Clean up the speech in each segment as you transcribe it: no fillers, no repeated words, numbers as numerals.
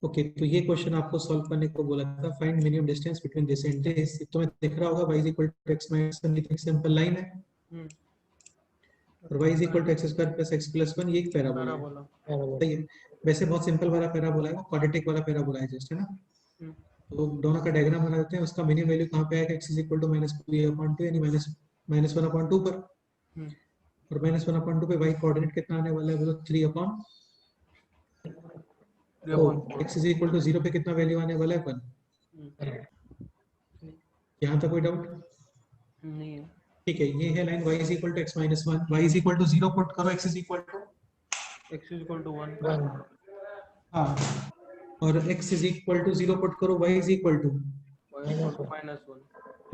Okay, तो ये question आपको सॉल्व करने को बोला था, find minimum distance between this and this. तो मैं दिख रहा होगा y is equal to x minus 1, ये सिंपल लाइन है, और y is equal to x square plus x plus 1, ये एक पैराबोला है। सही है, वैसे बहुत सिंपल वाला पैराबोला है, क्वाड्रेटिक वाला पैराबोला है जस्ट, है ना। तो दोनों का डायग्राम बना देते हैं। उसका मिनिमम वैल्यू कहाँ पे आएगा, x is equal to minus p upon two, यानी माइनस 1/2 पर, और माइनस 1/2 पे y कोऑर्डिनेट कितना आने वाला है, बोलो 3 upon, x is equal to 0 पे कितना वैल्यू आने वाला है 1। यहाँ तक कोई डाउट नहीं है। ठीक है, ये है line y is equal to x minus 1, y is equal to 0 put करो, x इज इक्वल टू 1। हाँ, और x is equal to 0 put करो, y इज इक्वल टू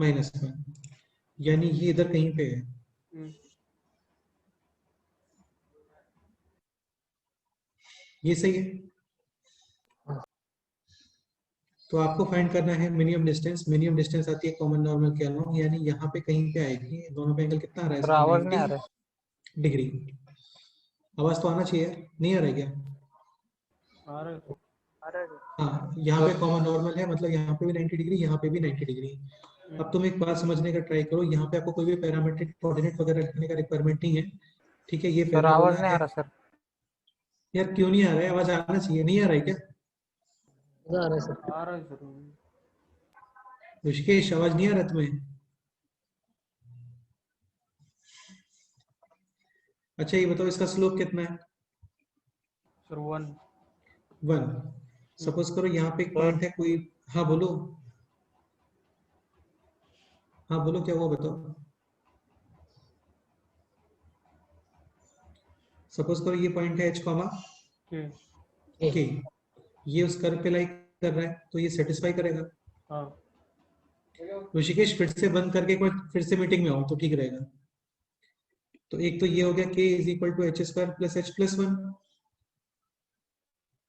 -1, यानी ये इधर कहीं पे है। ये सही है। तो आपको फाइंड करना है मिनिमम डिस्टेंस। मिनिमम डिस्टेंस आती है कॉमन नॉर्मल के अलोंग, यानी यहाँ पे कहीं पे आएगी। दोनों पे एंगल कितना आ रहा है, आवाज नहीं आ रहा है। डिग्री। आवाज तो आना चाहिए, नहीं आ रहा है क्या? आ रहा है। हाँ, यहाँ पे कॉमन नॉर्मल है, मतलब यहाँ पे भी 90 डिग्री, यहाँ पे भी 90 डिग्री। अब तुम एक बात समझने का ट्राई करो, यहाँ पे आपको कोई भी पैरामीट्रिक कोऑर्डिनेट वगैरह लिखने का रिक्वायरमेंट नहीं है, ठीक है। ये सर पैराबोला आवाज नहीं आ है। रहा सर। यार क्यों नहीं आ रहा है, आवाज आना चाहिए, नहीं आ रहा है क्या? आ रहा है सर। ऋषिकेश, आवाज नहीं आ रहा तुम्हें? अच्छा ये बताओ, इसका स्लोप कितना है? सर 1। सपोज करो यहाँ पे एक पॉइंट है कोई, हाँ बोलो, हाँ बोलो, क्या हुआ बताओ। सपोज करो ये पॉइंट है h कॉमा के, ये उस कर्व पे लाइक कर रहा है, तो ये सेटिस्फाई करेगा। हाँ। ऋषिकेश फिर से बंद करके एक बार फिर से मीटिंग में आओ तो ठीक रहेगा। तो एक तो ये हो गया k is equal to h square plus h plus 1।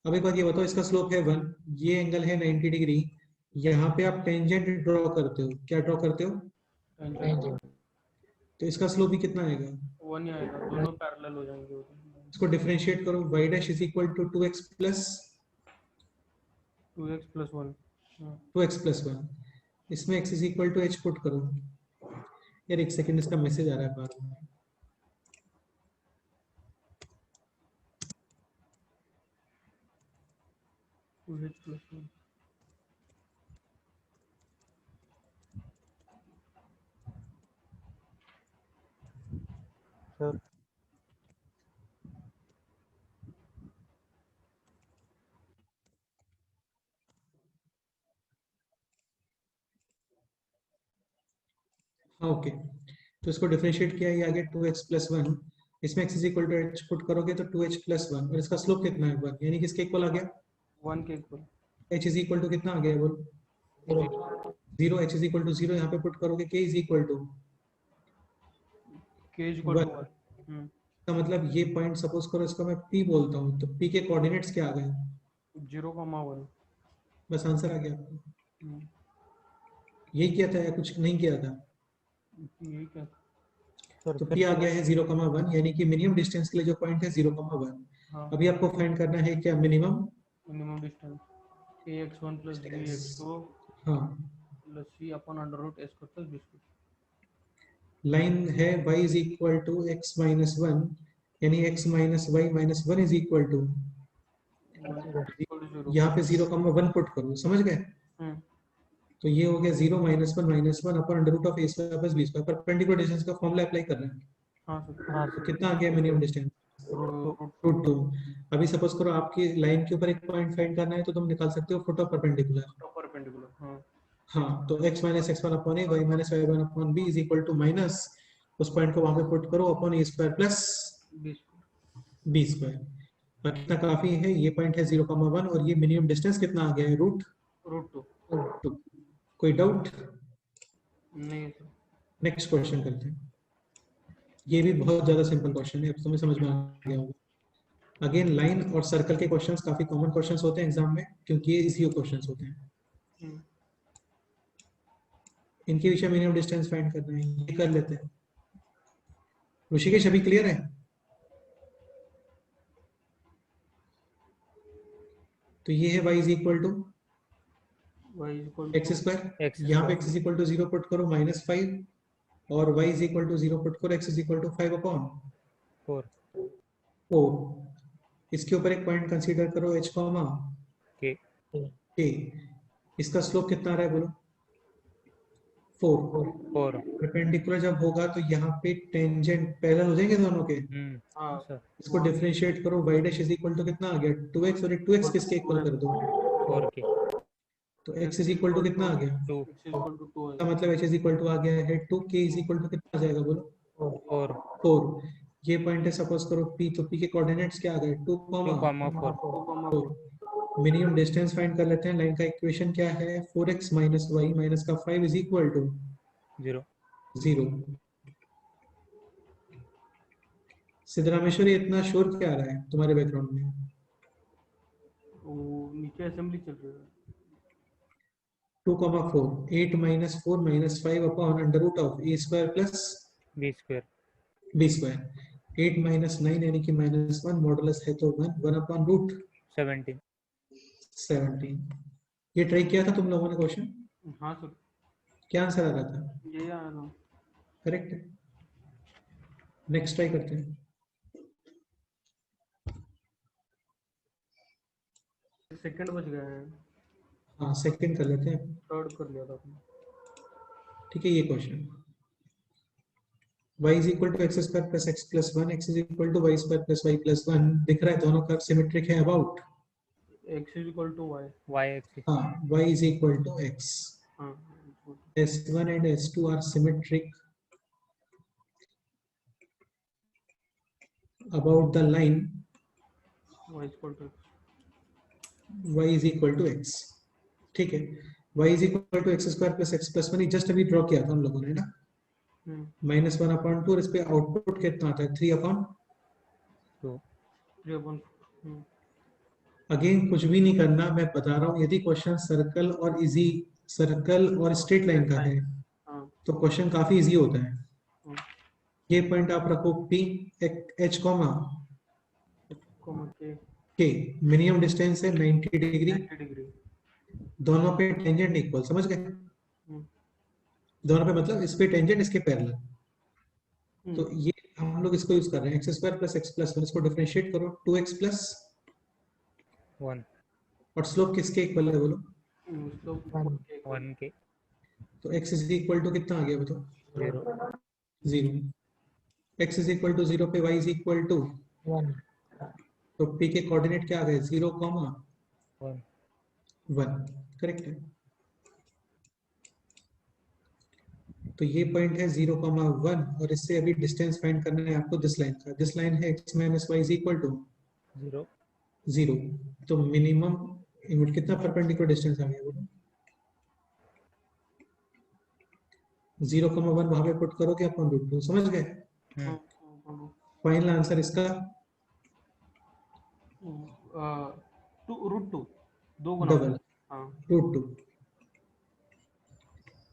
अब एक बात ये बताओ, इसका स्लोप है 1, ये एंगल है 90 डिग्री, यहाँ पे आप टेंजेंट ड्रॉ करते हो, क्या ड्रॉ करते हो? तो इसका स्लोप भी कितना आएगा? 1 ही आएगा, दोनों पैरेलल हो जाएंगे। इसको डिफरेंशिएट करो, y dash is equal to 2x plus 1, इसमें x is equal to h put करो। यार एक सेकंड, इसका मैसेज आ रहा है बार बार। सर हाँ ओके, तो इसको डिफरेंशिएट किया, ये आ गया 2x प्लस 1, इसमें x is equal to h put करोगे तो 2h प्लस 1, और इसका स्लोप कितना है 1, यानी किसके इक्वल आ गया? 1 के equal. h is equal to कितना आ गया बोल? 0। h इज इक्वल टू 0 यहाँ पे पुट करोगे, k इज इक्वल टू का मतलब ये पॉइंट, सपोज करो इसका मैं p बोलता हूँ, तो p के कोऑर्डिनेट्स क्या आ गए? 0,1। बस आंसर आ गया आपको। यही किया था या कुछ नहीं किया था? यही क्या? तो p आ गया है 0,1, यानी कि मिनिमम डिस्टेंस के लिए जो पॉइंट है 0,1। हाँ। अभी आपको फाइंड करना है क्या minimum distance ax1 plus bx2 हाँ plus c upon under root s plus b square. Line है y is equal to x minus 1, यानी x minus y minus 1 is equal to, यहाँ पे 0,1 पुट करो, समझ गए? तो ये हो गया 0 minus 1 upon under root of a square plus b square. Perpendicular distance का फॉर्मूला अप्लाई कर रहे हैं। हाँ तो कितना आ गया मिनिमम डिस्टेंस? रूट 2। अभी सपोज करो आपकी लाइन के ऊपर एक पॉइंट फाइंड करना है, तो तुम निकाल सकते हो फुट ऑफ परपेंडिकुलर। हाँ, तो x minus x1 upon a, y minus y1 upon b is equal to minus, उस पॉइंट को वहां पे पुट करो, upon a square plus b square. और कितना काफी है, ये पॉइंट है 0,1, और ये मिनिमम डिस्टेंस कितना आ गया है? रूट 2। कोई डाउट नहीं? नेक्स्ट क्वेश्चन करते हैं। ये भी बहुत ज्यादा सिंपल क्वेश्चन है, अब तुम्हें समझ में आ गया होगा। अगेन लाइन और सर्कल के क्वेश्चंस काफी कॉमन क्वेश्चंस होते हैं एग्जाम में, क्योंकि ये इसी क्वेश्चंस होते हैं। इनके विषय मिनिमम डिस्टेंस फाइंड करना है, ये कर लेते हैं। ऋषिकेश अभी क्लियर है? तो ये है y is equal to y equal x square, X यहाँ पे square. x is equal to 0 put करो -5 और y is equal to 0 put करो, x is equal to 5 upon 4 4। इसके ऊपर एक पॉइंट कंसीडर करो h कॉमा K. k। इसका स्लोप कितना आ रहा है बोलो? 4। 4. परपेंडिकुलर जब होगा तो यहाँ पे टेंजेंट पैरेलल हो जाएंगे दोनों के। हाँ सर इसको डिफरेंशिएट करो, y dash is equal to कितना आ गया 2x, और 2x किसके इक्वल कर दो 4K. तो x इज इक्वल टू कितना आ गया? 2 x इक्वल टू 2 इसका मतलब h इज इक्वल टू आ गया है 2k इज इक्वल टू कितना आ जाएगा बोलो? 4 4। ये पॉइंट है सपोज करो p, तो p के कोऑर्डिनेट्स क्या आ गए 2, 2,4 4। मिनिमम डिस्टेंस फाइंड कर लेते हैं। लाइन का इक्वेशन क्या है? 4x माइनस वाई माइनस का 5 इज इक्वल टू 0. 0। सिद्धरामेश्वरी इतना शोर क्या आ रहा है तुम्हारे बैकग्राउंड में? वो नीचे असेंबली चल रही है 2,4 8 minus 4 minus 5 upon under root of a square plus B square. B square. 8 minus 9 यानी कि -1, मॉडुलस है तो 1 अपॉन रूट 17. 17। ये ट्राई किया था तुम लोगों ने क्वेश्चन? हाँ सर क्या आंसर आ रहा था? ये आ रहा करेक्ट है। नेक्स्ट ट्राई करते हैं। सेकंड बच गए हैं हाँ सेकंड कर लेते हैं। थर्ड कर लिया था आपने ठीक है, ये question y is equal to x square plus x plus 1, x is equal to y square plus y plus 1 दिख रहा है, दोनों कर्व सिमेट्रिक है about. x is equal to y Y axis. हाँ y is equal to x। हाँ S1 and S2 are symmetric about the line y equal to y is equal to x। ठीक है, y is equal to x square plus x plus 1 just अभी draw किया था हम लोगों ने ना, -1 अपॉन 2। इस पे आउटपुट कितना आता है 3 अपॉन 2. 3 अपॉन अगेन कुछ भी नहीं करना, मैं बता रहा हूँ। यदि क्वेश्चन सर्कल और इजी सर्कल और स्ट्रेट लाइन का है हाँ तो क्वेश्चन काफी इजी होता है। हाँ ये पॉइंट आप रखो p h कॉमा के k, मिनिमम डिस्टेंस है 90 डिग्री, 90 डिग्री दोनों पे टेंजेंट इक्वल, समझ गए? दोनों पे मतलब इस पे टेंजेंट इसके पैरेलल। तो ये हम लोग इसको यूज कर रहे हैं x square plus x plus 1। इसको डिफरेंशिएट करो 2x प्लस 1. और स्लोप किसके इक्वल है बोलो? 1K. तो x इज इक्वल टू कितना आ गया बताओ? 0. 0। x इज इक्वल टू 0 पे y इज इक्वल टू 1. तो p के कोऑर्डिनेट क्या आ गए 0, 1. 1। करेक्ट है। तो ये पॉइंट है 0, 1 और इससे अभी डिस्टेंस फाइंड करना है आपको दिस लाइन का। दिस लाइन है x माइनस वाई इज इक्वल टू 0. 0। तो मिनिमम कितना परपेंडिकुलर डिस्टेंस आ गया बोलो? 0, 1 वहां पे पुट करोगे अपन रूट 2, समझ गए? फाइनल आंसर इसका रूट 2 2 गुना डबल हाँ रूट 2।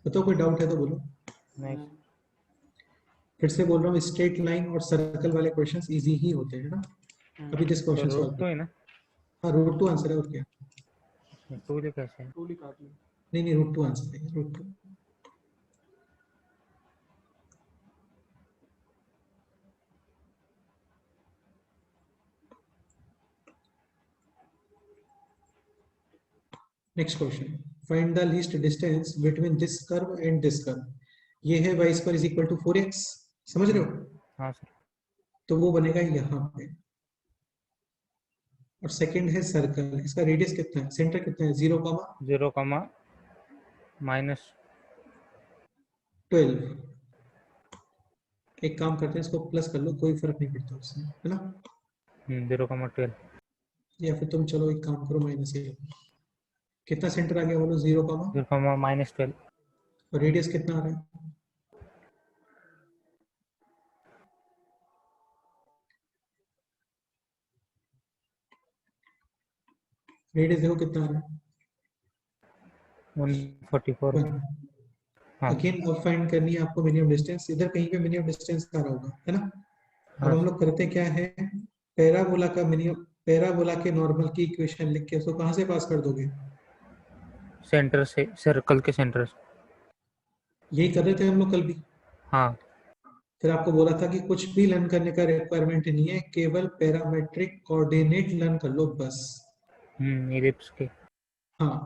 बताओ कोई डाउट है तो बोलो। नहीं. फिर से बोल रहा हूँ, स्ट्रेट लाइन और सर्कल वाले क्वेश्चंस इजी ही होते हैं ना। अभी दिस तो क्वेश्चन रूट सॉल्व 2 है ना. हाँ रूट 2 आंसर है और क्या? 2 लिखा है. 2 लिखा आपने नहीं रूट 2 आंसर है, root 2। Next question, find the least distance between this curve and this curve. ये है y square is equal to 4x, समझ रहे हो? हाँ सर. तो वो बनेगा यहाँ पे। और सेकंड है सर्कल, इसका रेडियस कितना है, सेंटर कितना है 0, 0, -12. एक काम करते हैं इसको प्लस कर लो, कोई फर्क नहीं पड़ता उससे, है ना? 0,12. या फिर तुम चलो एक काम करो माइनस ये, कितना सेंटर आ गया बोलो 0, 0, -12. और रेडियस कितना आ रहा है? रेडियस देखो कितना आ रहा है 144. हाँ. अगेन अब फाइंड करनी है आपको मिनिमम डिस्टेंस। इधर कहीं पे मिनिमम डिस्टेंस आ रहा होगा, है ना? अब हम लोग करते क्या है, पैराबोला का मिनिमम पैराबोला के नॉर्मल की इक्वेशन लिख के उसको कहाँ से पास कर दोगे? सेंटर से, सर्कल के सेंटर से। यही कर रहे थे हम लोग कल भी। हाँ। फिर आपको बोला था कि कुछ भी लर्न करने का रिक्वायरमेंट नहीं है, केवल पैरामेट्रिक कोऑर्डिनेट लर्न कर लो बस। इलिप्स के हाँ,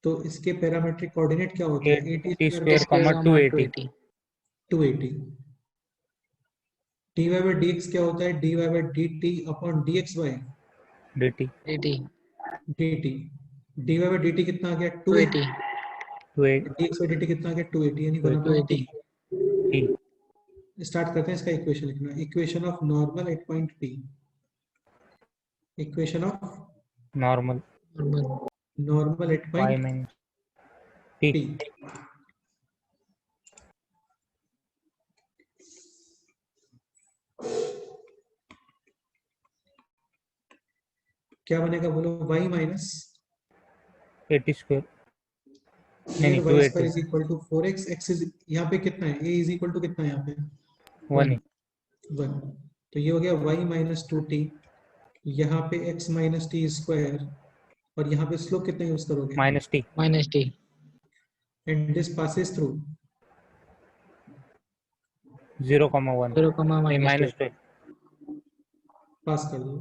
तो इसके पैरामेट्रिक कोऑर्डिनेट क्या होते हैं? 80 T square square, 280। 280। dy by dx क्या होता है? dy by dt upon dxy dt dt। dy by dt कितना आ गया? 280। 280 dx by dt कितना आ गया? 280 यानी 1 अपॉन t। t। स्टार्ट करते हैं इसका इक्वेशन लिखना। Equation of normal at point p। Equation of normal normal at y point minus t। p। क्या बनेगा बोलो? y माइनस 80 स्क्वायर, नहीं 12y square 280। Is equal to 4x। x is यहाँ पे कितना है? a इज इक्वल टू कितना है यहाँ पे? 1 ही। 1। तो ये हो गया y माइनस 2t। यहाँ पे x माइनस टी स्क्वायर, और यहाँ पे स्लोप कितना यूज करोगे? Minus t। And this passes through 0,1 minus 12। पास कर दो।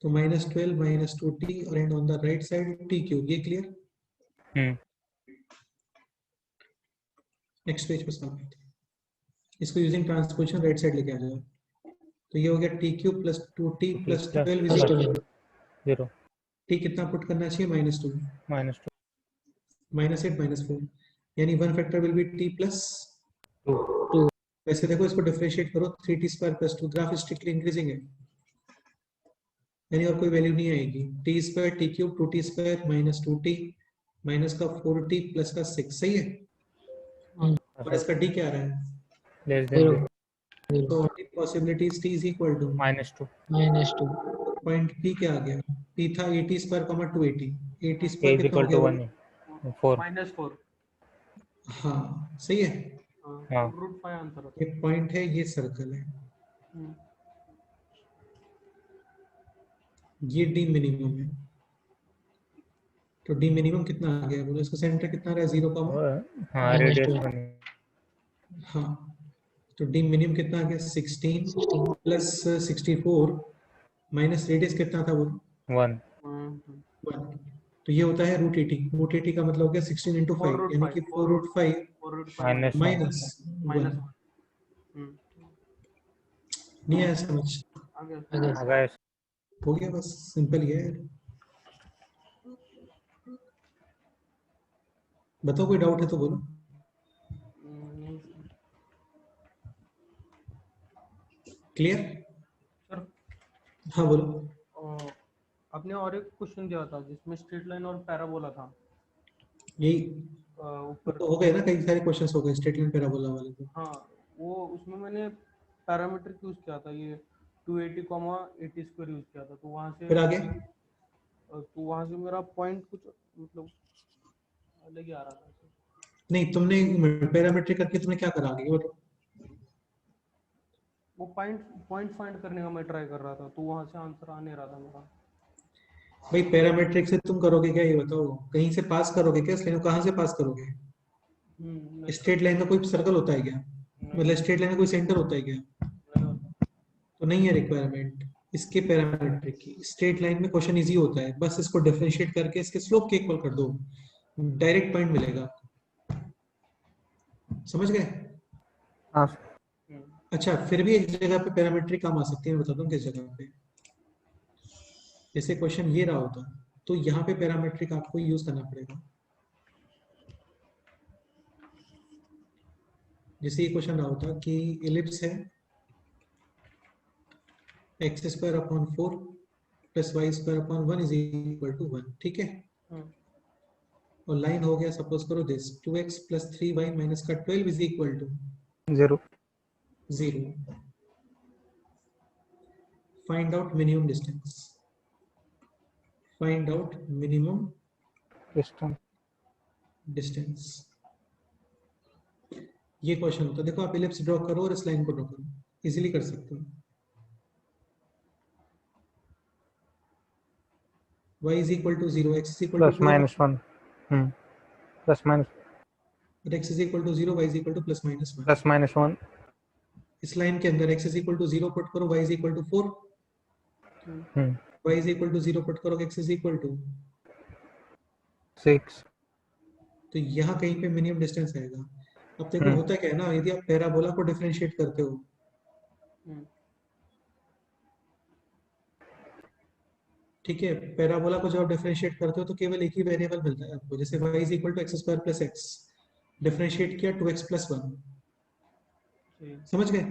तो -12 माइनस 2t और and on the right side t cube. ये क्लियर? नेक्स्ट पेज पे सॉल्व करते हैं इसको यूजिंग ट्रांसपोजिशन। राइट साइड लेके आ जाओ। तो ये हो गया t cube plus 2t plus 12 is equal to 0 t कितना पुट करना चाहिए? -2 माइनस -8 -4 यानी 1 factor will be t plus 2। वैसे देखो इसको डिफरेंशिएट करो। 3t square plus 2 graph strictly increasing है, यानी और कोई वैल्यू नहीं आएगी। t square t cube 2t square minus 2t minus का 4t प्लस का 6। सही है? और इसका d क्या आ रहा है? लेस देन तो only possibility is t is equal to -2। Point p क्या आ गया? p था 80 स्क्वायर 280। 80 a स्क्वायर इज कितना हो इक्वल गया टू वो? 1 ही, 4। -4। हाँ सही है। हाँ। √5 आंसर होता ये पॉइंट है, ये सर्कल है, है। ये d मिनिमम है। तो d मिनिमम कितना आ गया बोलो? इसका सेंटर कितना रहा है? 0, हाँ, रेडियस 1। हाँ। तो d मिनिमम कितना आ गया? 16 प्लस 64 माइनस रेडियस कितना था बोलो? 1। 1। तो ये होता है √80। √80 का मतलब हो गया 16 इंटू 5 यानी कि 4√5 माइनस माइनस 1। नहीं आया समझ? अगर हो गया, बस सिंपल ही है। बताओ कोई डाउट है तो बोलो। क्लियर? सर हाँ बोलो। आपने और एक क्वेश्चन दिया था जिसमें स्ट्रेट लाइन और पैराबोला था। यही ऊपर तो हो गए ना, कई सारे क्वेश्चंस हो गए स्ट्रेट लाइन पैराबोला वाले तो। हाँ, वो उसमें मैंने पैरामीट्रिक यूज किया था, ये 280, 80 स्क्वायर यूज किया था। तो फिर आगे वहां से मेरा पॉइंट कुछ मतलब अलग ही आ रहा था। नहीं, तुमने पैरामीट्रिक करके तुमने क्या करा? आगे बोलो। वो पॉइंट फाइंड करने का मैं ट्राई कर रहा था, तो वहां से आंसर आ नहीं रहा था मेरा। भाई पैरामीट्रिक से तुम करोगे क्या ये बताओ? कहीं से पास करोगे क्या? इसलिए कहाँ से पास करोगे? नहीं स्ट्रेट लाइन में कोई सर्कल होता है क्या? मतलब स्ट्रेट लाइन में कोई सेंटर होता है क्या? नहीं। तो नहीं है रिक्वायरमेंट इसके पैरामीट्रिक की। स्ट्रेट लाइन में क्वेश्चन इजी होता है, बस इसको डिफरेंशिएट करके इसके स्लोप के इक्वल कर दो, डायरेक्ट पॉइंट मिलेगा। समझ गए? हाँ। अच्छा, फिर भी एक जगह पे पैरामीट्रिक काम आ सकती है, मैं बताता हूँ किस जगह पे। जैसे क्वेश्चन ये रहा होता तो यहाँ पे पैरामीट्रिक आपको यूज करना पड़ेगा। जैसे ये क्वेश्चन रहा होता कि इलिप्स है x square upon 4 plus y square upon 1 is equal to 1। ठीक है? और लाइन हो गया, सपोज करो this 2x plus 3y minus का 12 is equal to 0। 0। Find out minimum distance. Find out minimum distance. ये क्वेश्चन होता है। देखो आप इलिप्स ड्रॉ करो और इस लाइन को ड्रॉ करो, इजीली कर सकते हो। y is equal to 0, x is equal plus to 2, minus 1 plus minus x is equal to 0, y is equal to plus minus 1. Plus minus 1 इस लाइन के अंदर x is equal to 0 put करो, y is equal to 4, y is equal to 0 put करो, x is equal to 6 तो यहाँ कहीं पे minimum distance आएगा। अब देखो होता क्या है ना, यदि आप पैराबोला को डिफरेंशिएट करते हो ठीक है, पैराबोला को जब आप डिफरेंशिएट करते हो तो केवल एक ही वेरिएबल मिलता है आपको, जैसे y is equal to x square plus x differentiate किया 2x plus 1, समझ गए?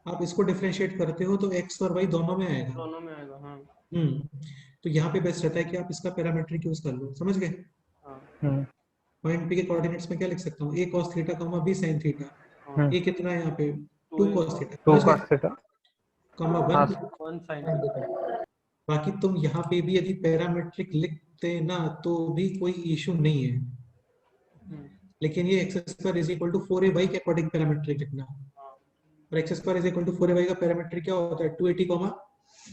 आप इसको डिफरेंशिएट करते हो तो x और y दोनों में आएगा, दोनों में आएगा। हाँ तो यहाँ पे बेस्ट रहता है कि आप इसका पैरामीट्रिक यूज कर लो, समझ गए? पॉइंट p के कोऑर्डिनेट्स में क्या लिख सकता हूँ, a cos theta b sin theta, a कितना है यहाँ पे 2 cos theta, 2 cos theta 1 1 sin बाकी तुम यहाँ पे भी यदि पैरामीट्रिक लिखते ना तो भी कोई इशू नहीं है, लेकिन ये x square is equal to 4ay के अकॉर्डिंग पैरामीट्रिक लिखना, और x square is equal to 4ay का पैरामीट्रिक क्या होता है 280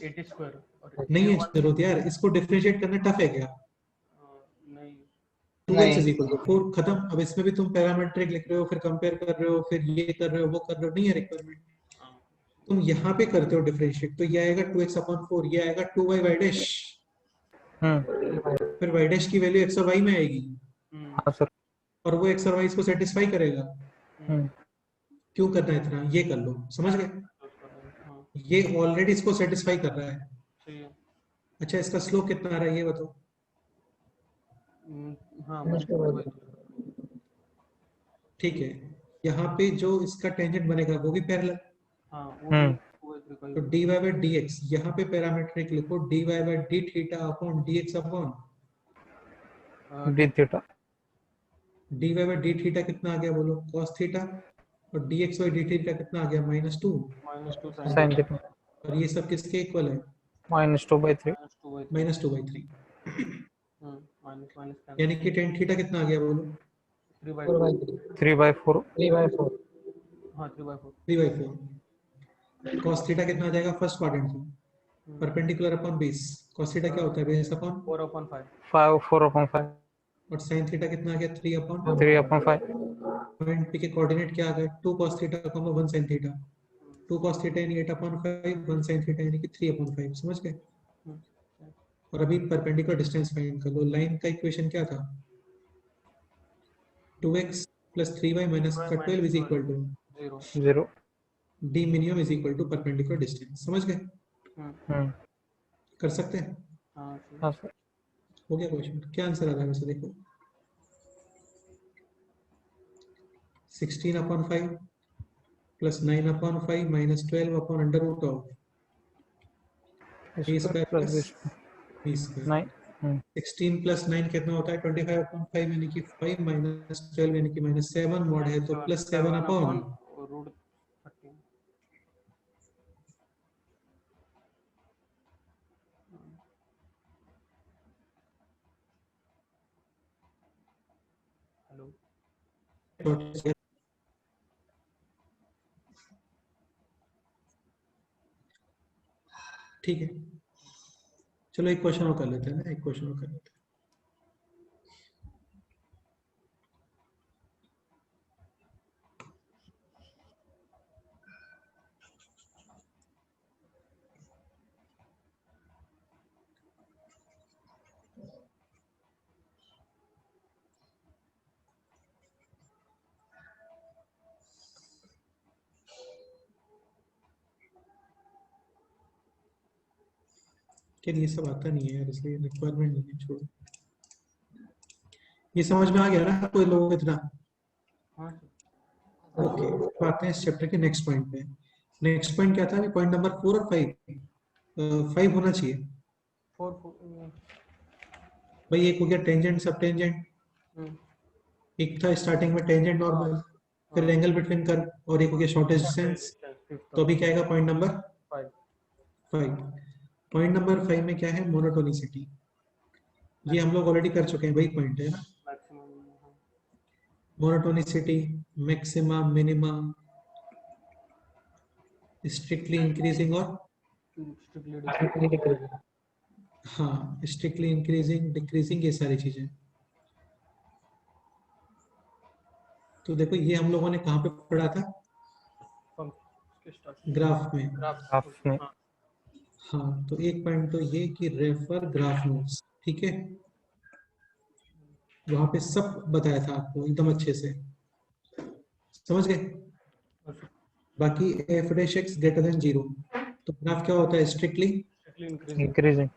80 स्क्वायर। नहीं है जरूरत यार, इसको डिफरेंशिएट करना टफ है क्या? नहीं 2x इज इक्वल टू 4 खत्म। अब इसमें भी तुम पैरामीट्रिक लिख रहे हो, फिर कंपेयर कर रहे हो, फिर ये कर रहे हो, वो कर रहे हो, नहीं है रिक्वायरमेंट। तुम यहाँ पे करते हो डिफरेंशिएट तो ये आएगा 2x/4, ये आएगा 2y डैश, फिर y डैश की वैल्यू x और y में आएगी। हाँ सर, और वो x और y इसको सेटिस्फाई करेगा। क्यों करना है इतना, ये कर लो, समझ गए? ये ऑलरेडी इसको सेटिस्फाई कर रहा है। अच्छा इसका स्लोप कितना आ रहा है ये बताओ? ठीक है, यहाँ पे जो इसका टेंजेंट बनेगा वो भी पैरेलल, तो dy by dx यहाँ पे पैरामीट्रिक लिखो dy by d theta upon dx upon d theta, dy by d theta कितना आ गया बोलो, cos थीटा, और dx by d थीटा कितना आ गया -2 sin थीटा, और ये सब किसके इक्वल है -2/3 -2/3 यानी कि tan थीटा कितना आ गया बोलो 3/4 3/4 cos थीटा कितना आ जाएगा फर्स्ट क्वाड्रेंट में perpendicular upon base, cos theta क्या होता है बेस अपॉन 4/5 और sin थीटा कितना आ गया 3/5 पॉइंट p के कोऑर्डिनेट क्या आ गया 2 cos theta 1 sin theta, 2 cos theta यानी 8/5 1 sin थीटा यानी कि 3/5, समझ गए? और अभी परपेंडिकुलर डिस्टेंस फाइंड कर लो। लाइन का इक्वेशन क्या था 2x plus 3y minus 12 is equal to 0 d minimum is equal to perpendicular distance, समझ गए? कर सकते हैं? हाँ सर, हो गया क्वेश्चन, क्या आंसर आ रहा है वैसे देखो 16/5 plus 9/5 minus 12 under root of a square plus b square 16 plus 9 कितना होता है 25/5 यानी कि 5 minus 12 यानी कि -7 मॉड है तो +7 अपॉन रूट 13। हेलो ठीक है, चलो एक क्वेश्चन और कर लेते हैं ना, एक क्वेश्चन और कर लेते हैं। क्या ये सब आता नहीं है यार, इसलिए रिक्वायरमेंट नहीं है, छोड़ो। ये समझ में आ गया ना कोई लोगों को इतना? ओके, तो आते हैं इस चैप्टर के नेक्स्ट पॉइंट पे। नेक्स्ट पॉइंट क्या था, पॉइंट नंबर 4 और 5 होना चाहिए। 4 भाई एक हो गया टेंजेंट सब टेंजेंट, एक था स्टार्टिंग में टेंजेंट नॉर्मल, फिर एंगल बिटवीन कर्व, और एक हो गया शॉर्टेस्ट डिस्टेंस। तो अभी क्या आएगा पॉइंट नंबर 5। पॉइंट नंबर 5 में क्या है, मोनोटोनिसिटी। ये हम लोग ऑलरेडी कर चुके हैं, वही पॉइंट है ना। Monotonicity, maxima, minima, strictly increasing और हाँ, स्ट्रिक्टली इंक्रीजिंग, डिक्रीजिंग, ये सारी चीजें। तो देखो ये हम लोगों ने कहाँ पे पढ़ा था? ग्राफ में। ग्राफ में। हाँ हाँ, तो एक पॉइंट तो ये कि रेफर ग्राफ नोट्स, ठीक है, वहां पे सब बताया था आपको एकदम अच्छे से, समझ गए? बाकी F dash X greater than 0, तो ग्राफ क्या होता है? Strictly increasing increasing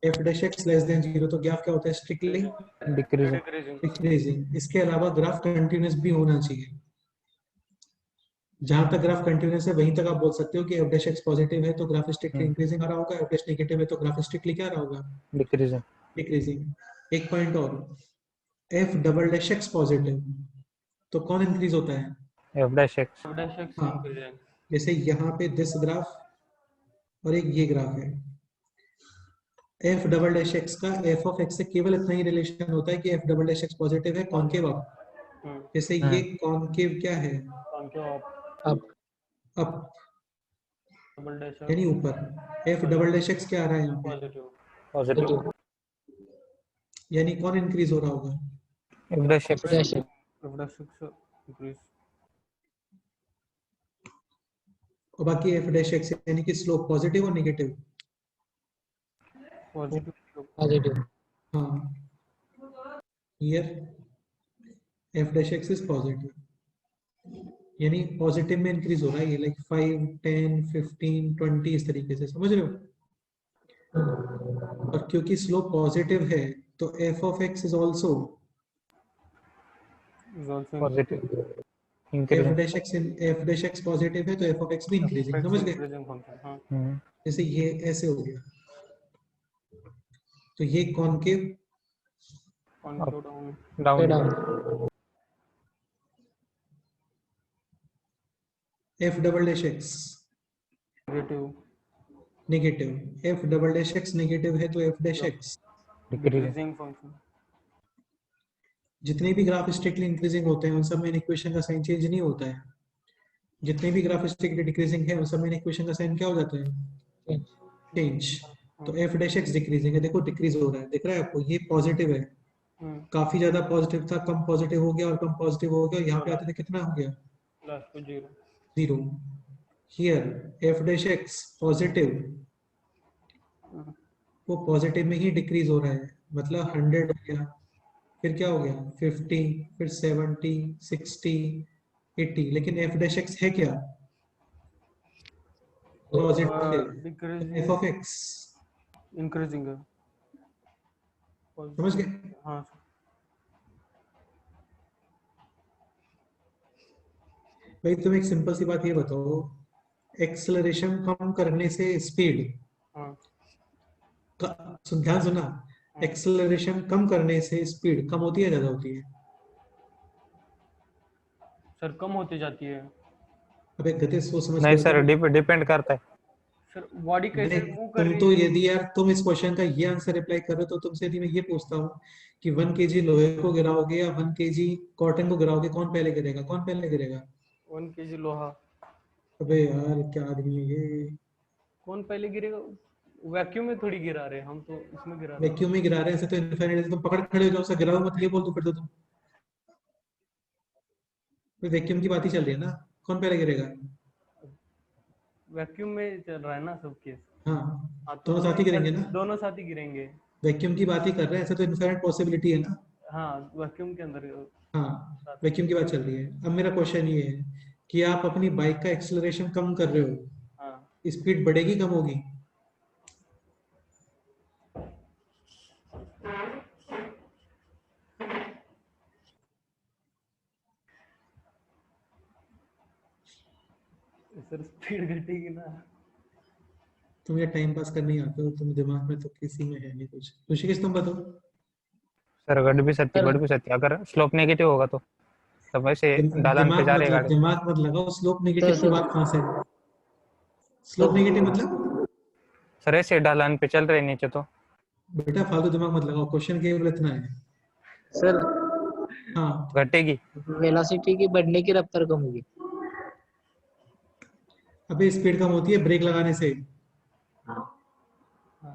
F dash x less than 0, तो ग्राफ क्या होता है? Strictly decreasing decreasing decreasing. इसके अलावा ग्राफ कंटिन्यूअस भी होना चाहिए। जहां तक ग्राफ कंटिन्यूअस है वहीं तक आप बोल सकते हो कि एफ डैश एक्स पॉजिटिव है तो ग्राफ स्ट्रिक्टली इंक्रीजिंग आ रहा होगा, एफ डैश नेगेटिव है तो ग्राफ स्ट्रिक्टली क्या आ रहा होगा? Decreasing decreasing. एक पॉइंट और, F double dash X positive, तो कौन इंक्रीज होता है? F dash x dash x हाँ, इंक्रीजिंग जैसे यहाँ पे दिस ग्राफ और एक ये ग्राफ है, एफ डबल डैश एक्स का एफ ऑफ एक्स से केवल इतना ही रिलेशन होता है कि F double dash X positive है, कॉनकेव अप। जैसे ये कॉनकेव क्या है? अब अप, डबल डैश यानी ऊपर। एफ डबल डैश एक्स क्या आ रहा है यहाँ पे? पॉजिटिव पॉजिटिव यानी कौन इंक्रीज हो रहा होगा? F dash x dash x increase और बाकी एफ डैश एक्स यानी कि स्लोप पॉजिटिव और नेगेटिव? पॉजिटिव हाँ, here F dash x is positive, यानी पॉजिटिव में इंक्रीज हो रहा है ये, लाइक 5 10 15 20 इस तरीके से, समझ रहे हो? और क्योंकि स्लोप पॉजिटिव है तो F of x is also is also positive F increasing dash x, F dash X positive है तो एफ ऑफ एक्स भी इंक्रीजिंग, समझ गए? इंक्रीजिंग फंक्शन हाँ जैसे ये ऐसे हो गया, तो ये concave कॉन्टो down down F double dash X negative negative, F double dash X negative है तो F dash x decreasing decreasing function जितने भी ग्राफ स्ट्रिक्टली इंक्रीजिंग होते हैं उन सब में इक्वेशन का साइन चेंज नहीं होता है। जितने भी ग्राफ स्ट्रिक्टली डिक्रीजिंग है उन सब में इक्वेशन का साइन क्या हो जाता है? चेंज। तो एफ डैश एक्स डिक्रीजिंग है, देखो डिक्रीज हो रहा है, दिख रहा है आपको? ये पॉजिटिव है, काफी ज्यादा पॉजिटिव था, कम पॉजिटिव हो गया और कम पॉजिटिव हो गया, यहाँ पे आते थे कितना हो गया? लास्ट को zero 0। Here F dash X positive, वो पॉजिटिव में ही डिक्रीज हो रहा है, मतलब 100 हो गया, फिर क्या हो गया? 50, फिर 70, 60, 80, लेकिन एफ डैश एक्स है क्या? Positive. Decreasing F of x, increasing है समझ गए? हाँ भाई तुम एक सिंपल सी बात ये बताओ, एक्सेलरेशन कम करने से स्पीड हाँ ध्यान सुना, एक्सेलरेशन कम करने से स्पीड कम होती है ज्यादा होती है? सर कम होती जाती है अबे गधे सोच समझ नहीं के सर बताओ। डिपेंड करता है सर बॉडी कैसे नहीं, मूव कर तुम रही तो है यदि यार तुम इस क्वेश्चन का ये आंसर रिप्लाई कर रहे हो तो तुमसे यदि मैं ये पूछता हूँ कि 1 kg लोहे को गिराओगे या 1 kg कॉटन को गिराओगे, कौन पहले गिरेगा? कौन पहले गिरेगा? 1 kg लोहा अबे यार क्या आदमी है ये, कौन पहले गिरेगा वैक्यूम में थोड़ी गिरा रहे हैं हम तो इसमें गिरा रहे हैं वैक्यूम में गिरा रहे हैं ऐसे तो इनफाइनाइट, तुम पकड़ खड़े हो जाओ, उसे गिराओ मत, ये बोल दो फिर तो तुम, वैक्यूम की बात ही चल रही है ना, कौन पहले गिरेगा? वैक्यूम में चल रहा है ना सब केस हाँ, हाँ तो दोनों साथ ही गिरेंगे ना, दोनों साथ ही गिरेंगे वैक्यूम की बात ही कर रहे हैं, ऐसे तो इनफाइनाइट पॉसिबिलिटी है ना। हाँ वैक्यूम के अंदर हाँ, साथ वैक्यूम की बात चल रही है। अब मेरा क्वेश्चन ये है कि आप अपनी बाइक का एक्सेलरेशन कम कर रहे हो, हाँ स्पीड बढ़ेगी कम होगी? सर स्पीड घटेगी ना तुम ये टाइम पास करने ही आते हो, तुम दिमाग में तो किसी में है नहीं कुछ। ऋषिकेश तुम बताओ। सर बढ़ भी सकती अगर स्लोप नेगेटिव होगा तो तब ऐसे ढलान पे जा रही है गाड़ी दिमाग मत लगाओ, स्लोप नेगेटिव की बात कहाँ से है? स्लोप नेगेटिव मतलब? सर ऐसे ढलान पे चल रहे नीचे तो बेटा फालतू दिमाग मत लगाओ, क्वेश्चन केवल इतना है। सर हाँ, घटेगी वेलोसिटी की बढ़ने की रफ्तार कम होगी। अबे स्पीड कम होती है ब्रेक लगाने से। हाँ हाँ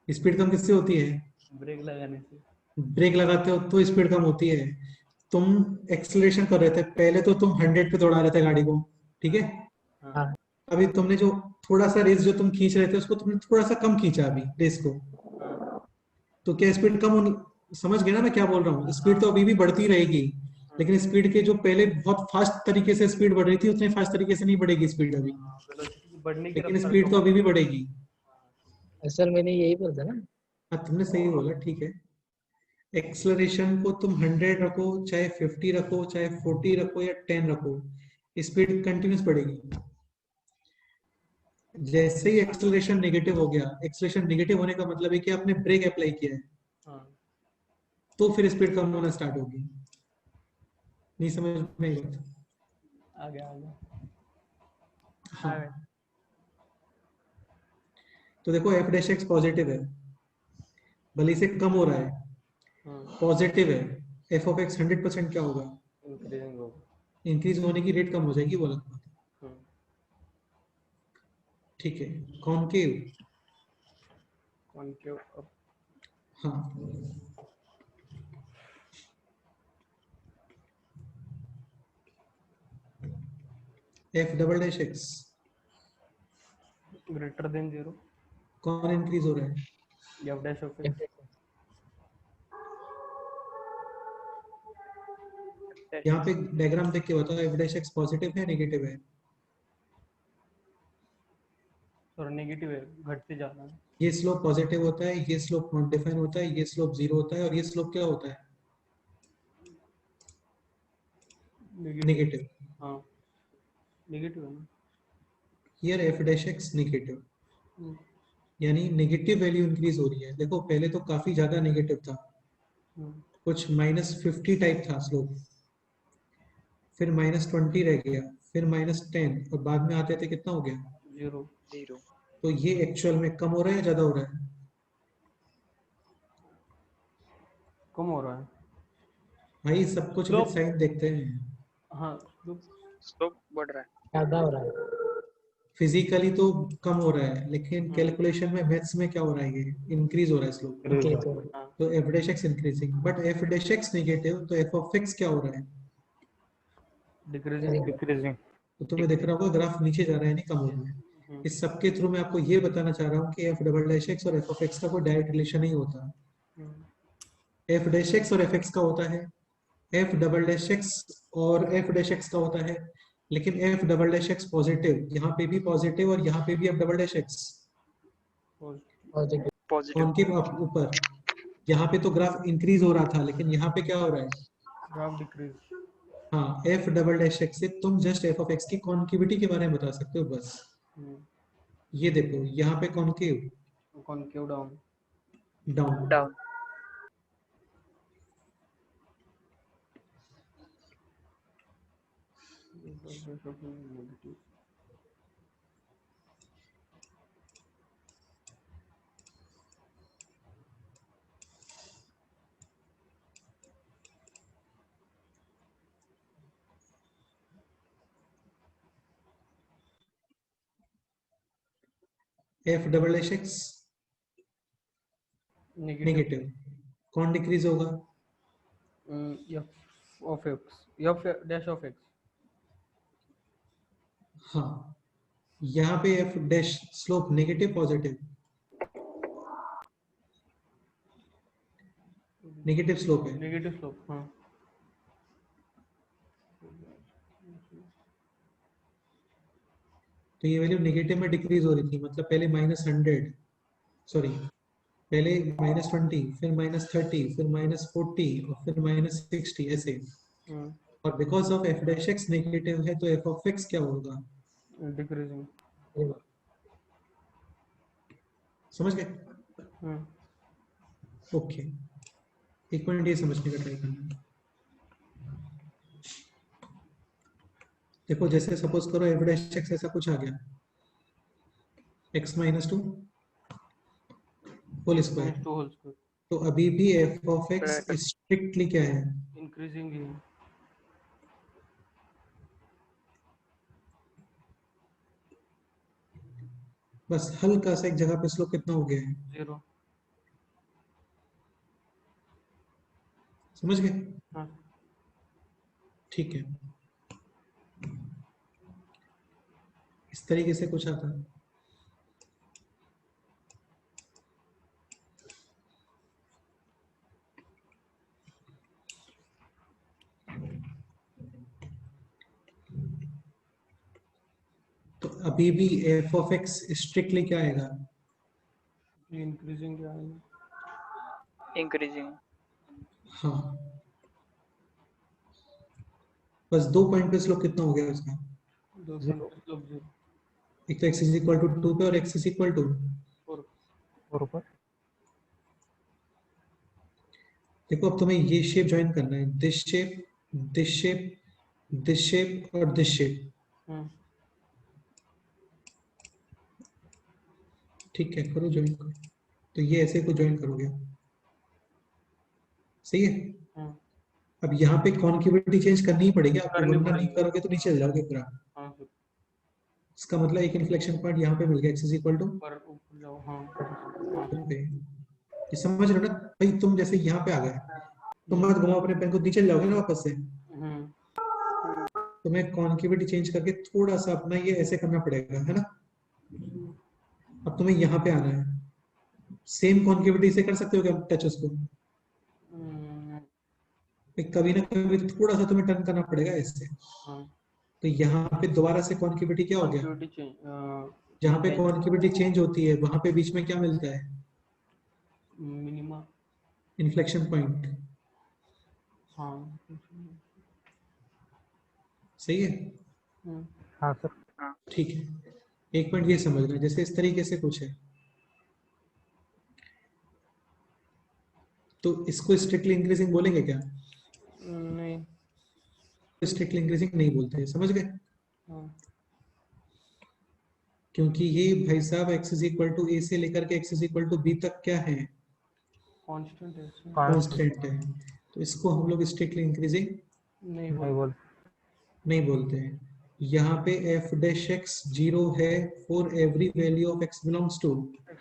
स्पीड कम किससे होती है? ब्रेक लगाने से। ब्रेक लगाते हो तो स्पीड कम होती है। तुम एक्सेलरेशन कर रहे थे, पहले तो तुम 100 पे दौड़ा रहे थे गाड़ी को, ठीक है? हाँ हाँ अभी तुमने जो थोड़ा सा रेस जो तुम खींच रहे थे उसको तुमने थोड़ा सा कम खींचा अभी रेस को, हाँ तो क्या स्पीड कम होनी? समझ गए ना मैं क्या बोल रहा हूँ? स्पीड तो हाँ अभी भी बढ़ती रहेगी, हाँ। लेकिन स्पीड के जो पहले बहुत फास्ट तरीके से स्पीड बढ़ रही थी उतने फास्ट तरीके से नहीं बढ़ेगी स्पीड अभी, वेलोसिटी बढ़ने की लेकिन रफ्तार स्पीड कम तो अभी होगी। भी बढ़ेगी। सर मैंने यही बोला था ना। हाँ तुमने सही बोला, ठीक है। एक्सलरेशन को तुम 100 रखो, चाहे 50 रखो, चाहे 40 रखो या 10 रखो, स्पीड कंटिन्यूस बढ़ेगी। जैसे ही एक्सलरेशन नेगेटिव हो गया, एक्सलरेशन नेगेटिव होने का मतलब है कि आपने ब्रेक अप्लाई किया है, हाँ तो फिर स्पीड कम होना स्टार्ट होगी। नहीं समझ में आई बात? आ गया आ गया। हाँ, तो देखो एफ डैश एक्स पॉजिटिव है, भले से कम हो रहा है, हाँ पॉजिटिव है, एफ ऑफ एक्स 100% क्या होगा? इंक्रीजिंग होगा। इंक्रीज होने की रेट कम हो जाएगी, वो अलग बात है। हाँ ठीक है, कॉनकेव। Concave up. हाँ, F double dash X greater than 0। कौन इंक्रीज हो रहा है? F dash of X. यहाँ पे डायग्राम देख के बताओ, एफ डैश एक्स पॉजिटिव है नेगेटिव है? और नेगेटिव है, घटते जा रहा है। ये स्लोप पॉजिटिव होता है, ये स्लोप नॉन डिफाइन होता है, ये स्लोप जीरो होता है, और ये स्लोप क्या होता है? नेगेटिव। नेगेटिव। हाँ नेगेटिव है ना। Here F dash X negative, hmm, यानी नेगेटिव वैल्यू इंक्रीज हो रही है। देखो पहले तो काफी ज्यादा नेगेटिव था, हम्म, कुछ -50 टाइप था स्लोप, फिर -20 रह गया, फिर -10, और बाद में आते आते कितना हो गया? 0। तो ये एक्चुअल में कम हो रहा है या ज्यादा हो रहा है? कम हो रहा है। भाई सब कुछ विद स्लोप। साइन देखते हैं। हाँ स्लोप। ज्यादा हो रहा है। फिजिकली तो कम हो रहा है, लेकिन हम्म, कैलकुलेशन में मैथ्स में क्या हो रहा है? ये इंक्रीज हो रहा है स्लोप। इंक्रीज तो हाँ तो F dash x increasing, but F dash X negative, तो एफ ऑफ एक्स क्या हो रहा है? डिक्रीजिंग। डिक्रीजिंग। तो तुम्हें दिख रहा होगा ग्राफ नीचे जा रहा है, नहीं कम हो रहा है। हम्म, इस सब के थ्रू मैं आपको ये बताना चाह रहा हूँ कि एफ डबल डैश एक्स और एफ ऑफ एक्स का कोई डायरेक्ट रिलेशन नहीं होता। हम्म, एफ डैश एक्स और एफ एक्स का होता है, एफ डबल डैश एक्स और एफ डैश एक्स का होता है, लेकिन F double dash X positive, यहाँ पे भी पॉजिटिव और यहाँ पे भी F double dash X positive. Positive. Concave ऊपर। यहाँ पे तो ग्राफ इंक्रीज हो रहा था, लेकिन यहाँ पे क्या हो रहा है? Graph decrease. हाँ, एफ डबल डैश एक्स से तुम जस्ट एफ ऑफ एक्स की कॉन्केविटी के बारे में बता सकते हो बस। ये देखो यहाँ पे concave, concave down. Down. Negative. F double dash X negative. Negative, कौन डिक्रीज होगा? F of x. F dash of x. हाँ, यहाँ पे F dash slope negative positive? Negative slope है, नेगेटिव स्लोप। हाँ तो ये वैल्यू नेगेटिव में डिक्रीज हो रही थी, मतलब पहले -100, सॉरी, पहले -20, फिर -30, फिर -40 और फिर -60 ऐसे। हम्म, और because of F dash X negative है, तो एफ ऑफ एक्स क्या होगा? डिक्रीजिंग। समझ गए? हम्म, ओके, एक मिनट ये समझने का ट्राई करना। देखो जैसे सपोज करो एफ डैश एक्स ऐसा कुछ आ गया, x-2 whole square, -2 whole square. तो अभी भी एफ ऑफ एक्स स्ट्रिक्टली क्या है? इंक्रीजिंग ही है। बस हल्का सा एक जगह पे स्लोप कितना हो गया है? 0। समझ गए? हाँ ठीक है, इस तरीके से कुछ आता है। तो अभी भी एफ ऑफ एक्स स्ट्रिक्टली क्या आएगा? इंक्रीजिंग क्या है? इंक्रीजिंग। हाँ, बस 2 पॉइंट पे स्लोप कितना हो गया उसका? 2 Zero. स्लोप 0 एक तो x इज इक्वल टू 2 पे और x इज इक्वल टू, 4। और ऊपर देखो अब तुम्हें ये शेप ज्वाइन करना है, this shape, this shape, this shape और दिस शेप। ठीक है, करो ज्वाइन करो। तो ये ऐसे को ज्वाइन करोगे, सही है। अब यहाँ पे कॉन्केविटी चेंज करनी ही पड़ेगी आपको, करनी वरना नहीं पड़ेगी। करोगे तो नीचे चल जाओगे पूरा। हाँ सर, इसका मतलब एक इन्फ्लेक्शन पॉइंट यहाँ पे मिल गया, x इज इक्वल टू ऊपर जाओ। हाँ पे। ये समझ रहे हो ना भाई? तुम जैसे यहाँ पे आ गए, तुम मत घुमाओ अपने पेन को, नीचे जाओगे ना वापस से। तुम्हें कॉन्केविटी चेंज करके थोड़ा सा अपना ये ऐसे करना पड़ेगा, है ना। अब तुम्हें यहाँ पे आना है, सेम कॉन्केविटी से कर सकते हो क्या टच उसको? कभी ना कभी थोड़ा सा तुम्हें टर्न करना पड़ेगा इससे। तो यहाँ पे दोबारा से कॉन्केविटी क्या हो गया? जहाँ पे कॉन्केविटी चेंज होती है वहां पे बीच में क्या मिलता है? मिनिमा। Inflection point. हाँ सही है, हाँ सर। ठीक है। एक पॉइंट ये समझना, जैसे इस तरीके से कुछ है तो इसको स्ट्रिक्टली इंक्रीजिंग बोलेंगे क्या? नहीं। स्ट्रिक्टली इंक्रीजिंग नहीं बोलते, समझ गए? हाँ। क्योंकि ये भाई साहब x is equal to a से लेकर के x is equal to b तक क्या है? कांस्टेंट है। कांस्टेंट है। तो इसको हम लोग स्ट्रिक्टली इंक्रीजिंग नहीं नहीं बोल नहीं बोलते हैं। यहाँ पे f डैश x 0 है for every value of x belongs to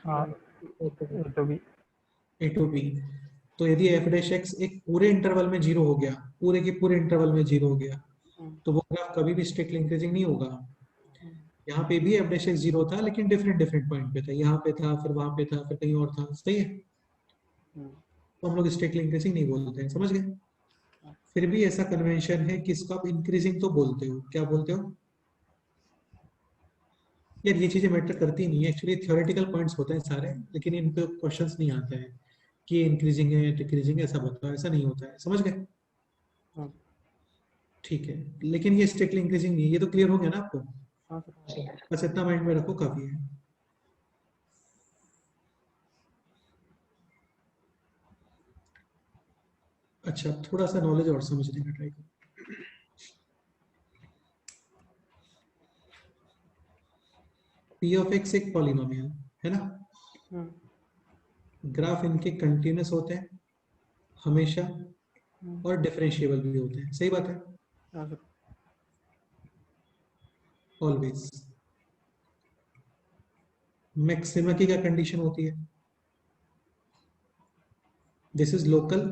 हाँ तो भी a टू b। तो यदि f डैश x एक पूरे इंटरवल में 0 हो गया, पूरे के पूरे इंटरवल में 0 हो गया, तो वो ग्राफ कभी भी स्ट्रिक्टली इंक्रीजिंग नहीं होगा। यहाँ पे भी f डैश x 0 था, लेकिन डिफरेंट डिफरेंट पॉइंट पे था, यहाँ पे था, फिर वहां पे था, फिर कहीं और था, सही है। तो हम लोग स्ट्रिक्टली इंक्रीजिंग नहीं बोलते हैं, समझ गए? फिर भी ऐसा कन्वेंशन है कि इसको आप इंक्रीजिंग तो बोलते हो, क्या बोलते हो यार? ये चीजें मैटर करती नहीं है एक्चुअली, थ्योरेटिकल पॉइंट्स होते हैं सारे, लेकिन इन पे क्वेश्चंस नहीं आते हैं कि इंक्रीजिंग है डिक्रीजिंग है, ऐसा बताओ, ऐसा नहीं होता है, समझ गए? ठीक है, लेकिन ये स्ट्रिक्टली इंक्रीजिंग नहीं है, ये तो क्लियर हो गया ना आपको? बस इतना माइंड में रखो, काफी है। अच्छा, अब थोड़ा सा नॉलेज और समझने का ट्राई करो। पी ऑफ एक्स एक पॉलिनोमियल है ना, ग्राफ इनके कंटिन्यूअस होते हैं हमेशा और डिफरेंशिएबल भी होते हैं, सही बात है, ऑलवेज। मैक्सिमा की क्या कंडीशन होती है? This is local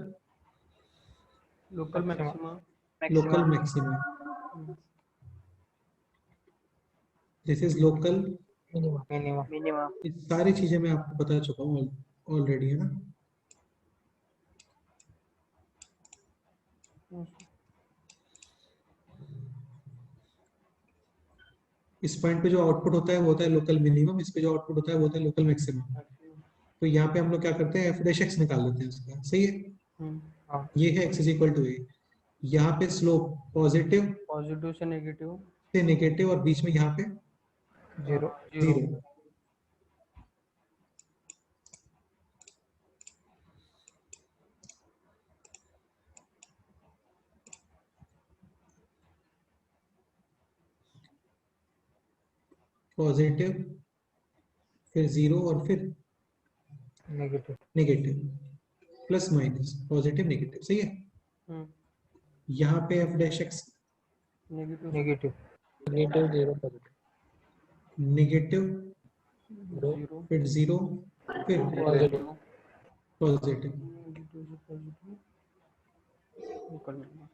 maxima. Local maxima, this is local minimum. ये सारी चीजें मैं आपको बता चुका हूँ ऑलरेडी, है ना। इस पॉइंट पे जो आउटपुट होता है वो होता है लोकल मिनिमम, इस पे जो आउटपुट होता है वो होता है लोकल मैक्सिमम। तो यहाँ पे हम लोग क्या करते हैं, एफ डैश एक्स निकाल लेते हैं उसका, सही है। ये है x इज इक्वल टू ए, यहाँ पे स्लोप पॉजिटिव से नेगेटिव और बीच में यहाँ पे 0। पॉजिटिव, फिर 0 और फिर negative, plus minus positive negative, सही है। यहाँ पे F dash X negative 0 negative, फिर 0, फिर पॉजिटिव पॉजिटिव। Local minima.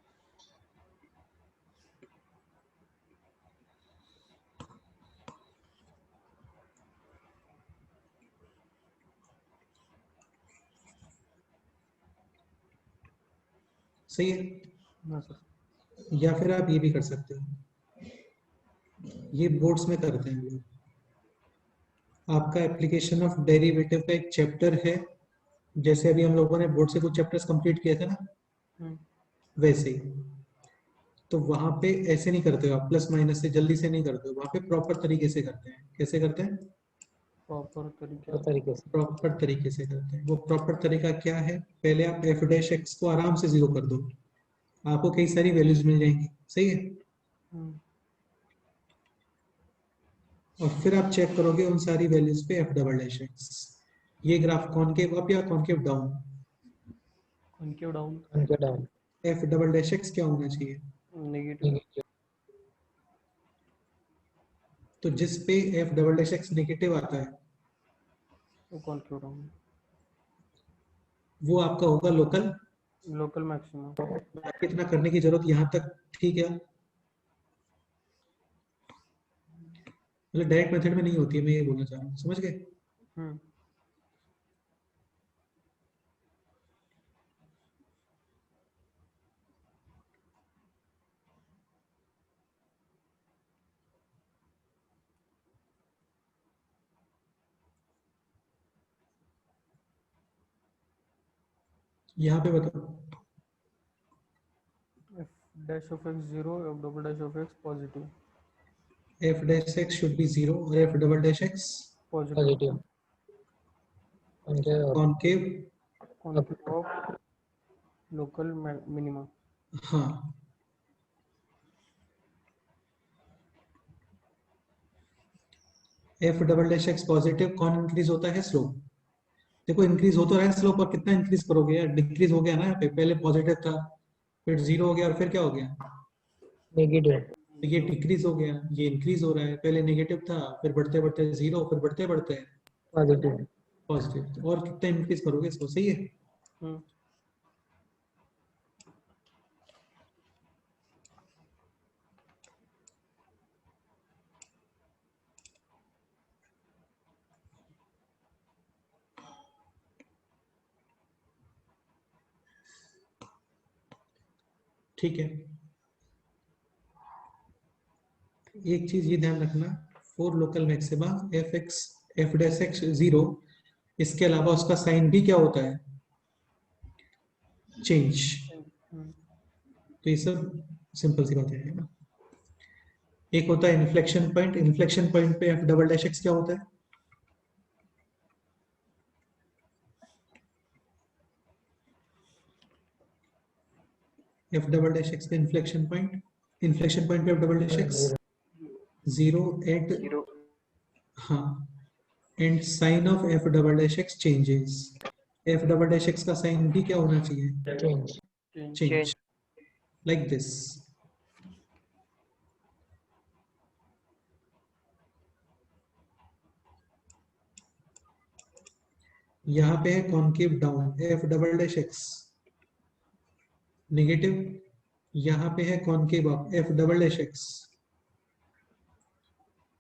सही है। हाँ सर। या फिर आप ये भी कर सकते हो, ये बोर्ड्स में करते हैं लोग। आपका एप्लीकेशन ऑफ डेरिवेटिव का एक चैप्टर है, जैसे अभी हम लोगों ने बोर्ड से कुछ चैप्टर्स कंप्लीट किए थे ना, वैसे ही। तो वहां पे ऐसे नहीं करते हो आप, प्लस माइनस से जल्दी से नहीं करते हो, वहां पे प्रॉपर तरीके से करते हैं। कैसे करते हैं? प्रॉपर तरीके वो तरीके से प्रॉपर तरीके से करते हैं। वो प्रॉपर तरीका क्या है? पहले आप एफ डैश एक्स को आराम से जीरो कर दो, आपको कई सारी वैल्यूज मिल जाएंगी। सही है। और फिर आप चेक करोगे उन सारी वैल्यूज पे एफ डबल डैश एक्स। ये ग्राफ कॉनकेव अप या कॉनकेव डाउन? Concave down. उनके down F double dash X क्या होना चाहिए? नेगेटिव। तो जिस पे F double dash X negative आता है वो कॉनकेव डाउन। वो आपका होगा लोकल। Local maximum. बाकी इतना करने की जरूरत यहाँ तक ठीक है, मतलब डायरेक्ट मेथड में नहीं होती है, मैं ये बोलना चाह रहा हूँ। समझ गए? यहाँ पे बताओ। F dash of X zero, F double dash of X positive. F dash X should be zero और F double dash X positive. Positive उनके concave. Concave of local minima. हाँ, F double dash X positive. कौन increase होता है? Slope. देखो increase हो तो रहा है स्लोप, और कितना इंक्रीज करोगे यार? डिक्रीज हो गया ना यहाँ पे, पहले पॉजिटिव था, फिर जीरो हो गया, और फिर क्या हो गया? नेगेटिव तो ये डिक्रीज हो गया, ये इंक्रीज हो रहा है। पहले नेगेटिव था, फिर बढ़ते बढ़ते जीरो, फिर बढ़ते बढ़ते पॉजिटिव पॉजिटिव। और कितना इंक्रीज करोगे इसको? सही है। ठीक है। एक चीज ये ध्यान रखना, for local maxima F x F dash X zero, इसके अलावा उसका साइन भी क्या होता है? चेंज। तो ये सब सिंपल सी बातें हैं ना। एक होता है इन्फ्लेक्शन पॉइंट। इन्फ्लेक्शन पॉइंट पे एफ डबल डैश एक्स क्या होता है? एफ डबल डैश एक्स का इन्फ्लेक्शन पॉइंट, इन्फ्लेक्शन पॉइंट पे F double dash X zero at, हाँ, and sign of F double dash X changes. F double dash X का sign भी क्या होना चाहिए? Change change, like this. यहाँ पे है concave down, F double dash X negative, यहाँ पे है concave up, F double dash X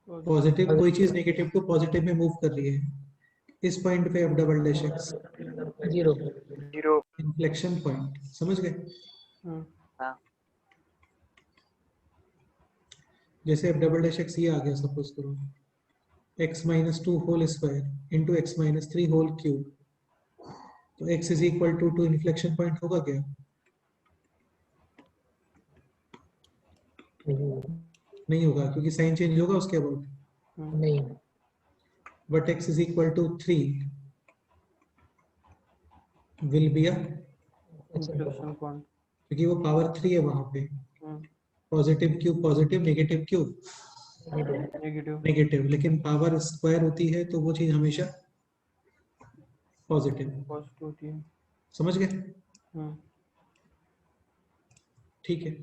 positive. कोई चीज नेगेटिव टू पॉजिटिव में मूव कर रही है, इस पॉइंट पे F double dash X zero inflection point. समझ गए? जैसे एफ डबल डैश एक्स ये आ गया, सपोज करो x minus two whole square into x minus three whole cube, तो x is equal to inflection point होगा क्या? नहीं होगा, क्योंकि साइन चेंज होगा उसके अबाउट। नहीं but x is equal to three will be a, inflection point. क्योंकि वो पावर थ्री है वहां पे। Positive cube positive, negative cube negative. Negative, लेकिन पावर स्क्वायर होती है तो वो चीज हमेशा पॉजिटिव। पॉजिटिव होती है। समझ गए? ठीक है।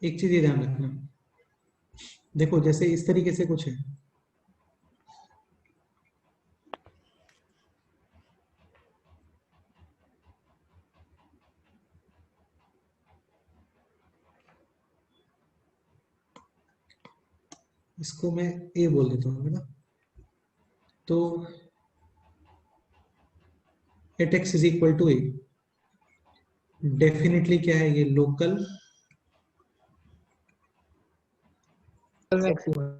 एक चीज ये ध्यान रखना, देखो जैसे इस तरीके से कुछ है, इसको मैं ए बोल देता हूँ, है ना। तो at x is equal to a, definitely क्या है ये, लोकल मैक्सिमम।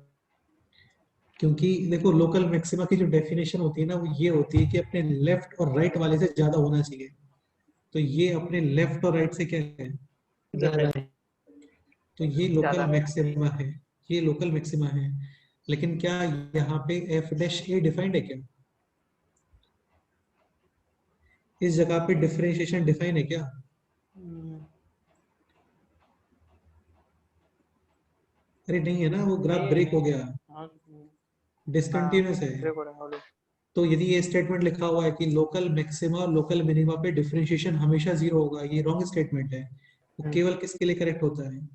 क्योंकि देखो लोकल मैक्सिमा की जो डेफिनेशन होती है ना वो ये होती है कि अपने लेफ्ट और राइट वाले से ज्यादा होना चाहिए। तो ये अपने लेफ्ट और राइट से क्या है, ज्यादा है। तो ये लोकल मैक्सिमा है, ये लोकल मैक्सिमा है। लेकिन क्या यहाँ पे एफ डैश ए डिफाइंड है क्या, इस जगह पे डिफरेंशिएशन डिफाइन है क्या? अरे नहीं है ना, वो ग्राफ ब्रेक हो गया, हाँ डिसकंटिन्यूअस है। तो यदि ये स्टेटमेंट लिखा हुआ है कि लोकल मैक्सिमा और लोकल मिनिमा पे डिफरेंशिएशन हमेशा जीरो होगा, ये रॉन्ग स्टेटमेंट है। वो केवल किसके लिए करेक्ट होता है,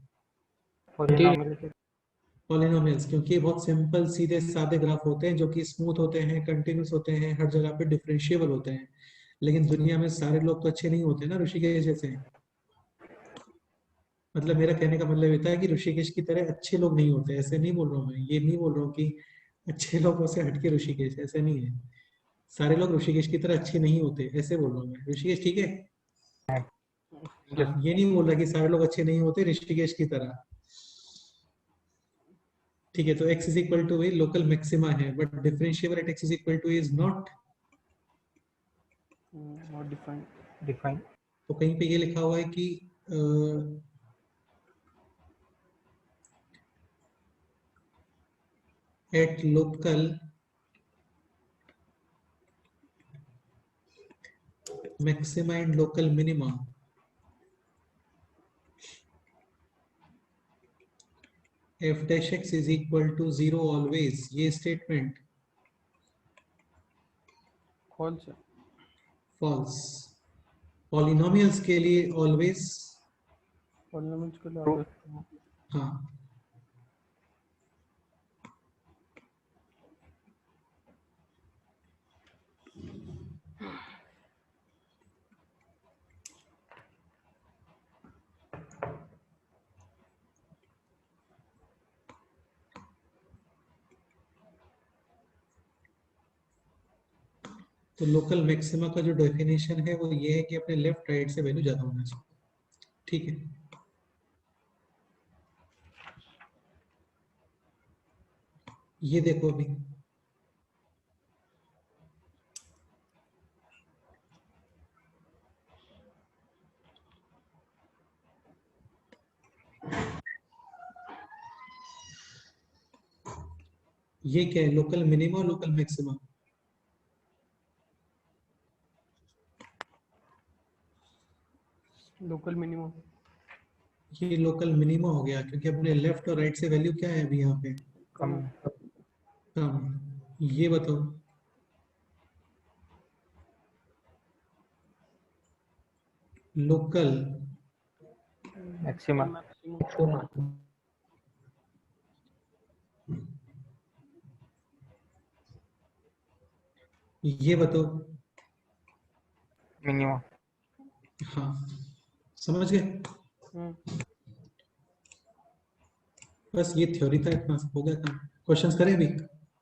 पॉलिनोमियल्स, क्योंकि ये बहुत सिंपल सीधे सादे ग्राफ होते हैं जो कि स्मूथ होते हैं, कंटिन्यूस होते हैं, हर जगह पे डिफरेंशिएबल होते हैं। लेकिन दुनिया में सारे लोग तो अच्छे नहीं होते ना ऋषिकेश जैसे। मतलब मेरा कहने का मतलब ये था कि ऋषिकेश की तरह अच्छे लोग नहीं होते, ऐसे नहीं बोल रहा हूँ मैं, ये नहीं बोल रहा हूँ कि अच्छे लोगों से हटके ऋषिकेश, ऐसे नहीं है। सारे लोग ऋषिकेश की तरह अच्छे नहीं होते, ऐसे बोल रहा हूँ मैं। ऋषिकेश ठीक है, हाँ, ये नहीं बोल रहा कि सारे लोग अच्छे नहीं होते ऋषिकेश की तरह। ठीक है, तो x is equal to a local maxima है, but differentiable at x is equal to is not define. तो कहीं पे ये लिखा हुआ है कि at local maxima and local minima f dash x is equal to 0 always, ये स्टेटमेंट फॉल्स है। फॉल्स। पॉलिनोमियल्स के लिए ऑलवेज, पॉलिनोमियल्स के लिए हाँ। तो लोकल मैक्सिमा का जो डेफिनेशन है वो ये है कि अपने लेफ्ट राइट से वैल्यू ज्यादा होना चाहिए, ठीक है। ये देखो अभी ये क्या है, लोकल मिनिमा और लोकल मैक्सिमा। लोकल मिनिमम, ये लोकल मिनिमा हो गया क्योंकि अपने लेफ्ट और राइट से वैल्यू क्या है अभी यहाँ पे, कम। कम। ये बताओ लोकल मैक्सिमा। ये बताओ मिनिमा। हाँ, समझ गए। बस ये थ्योरी था, इतना हो गया काम। क्वेश्चंस करें अभी,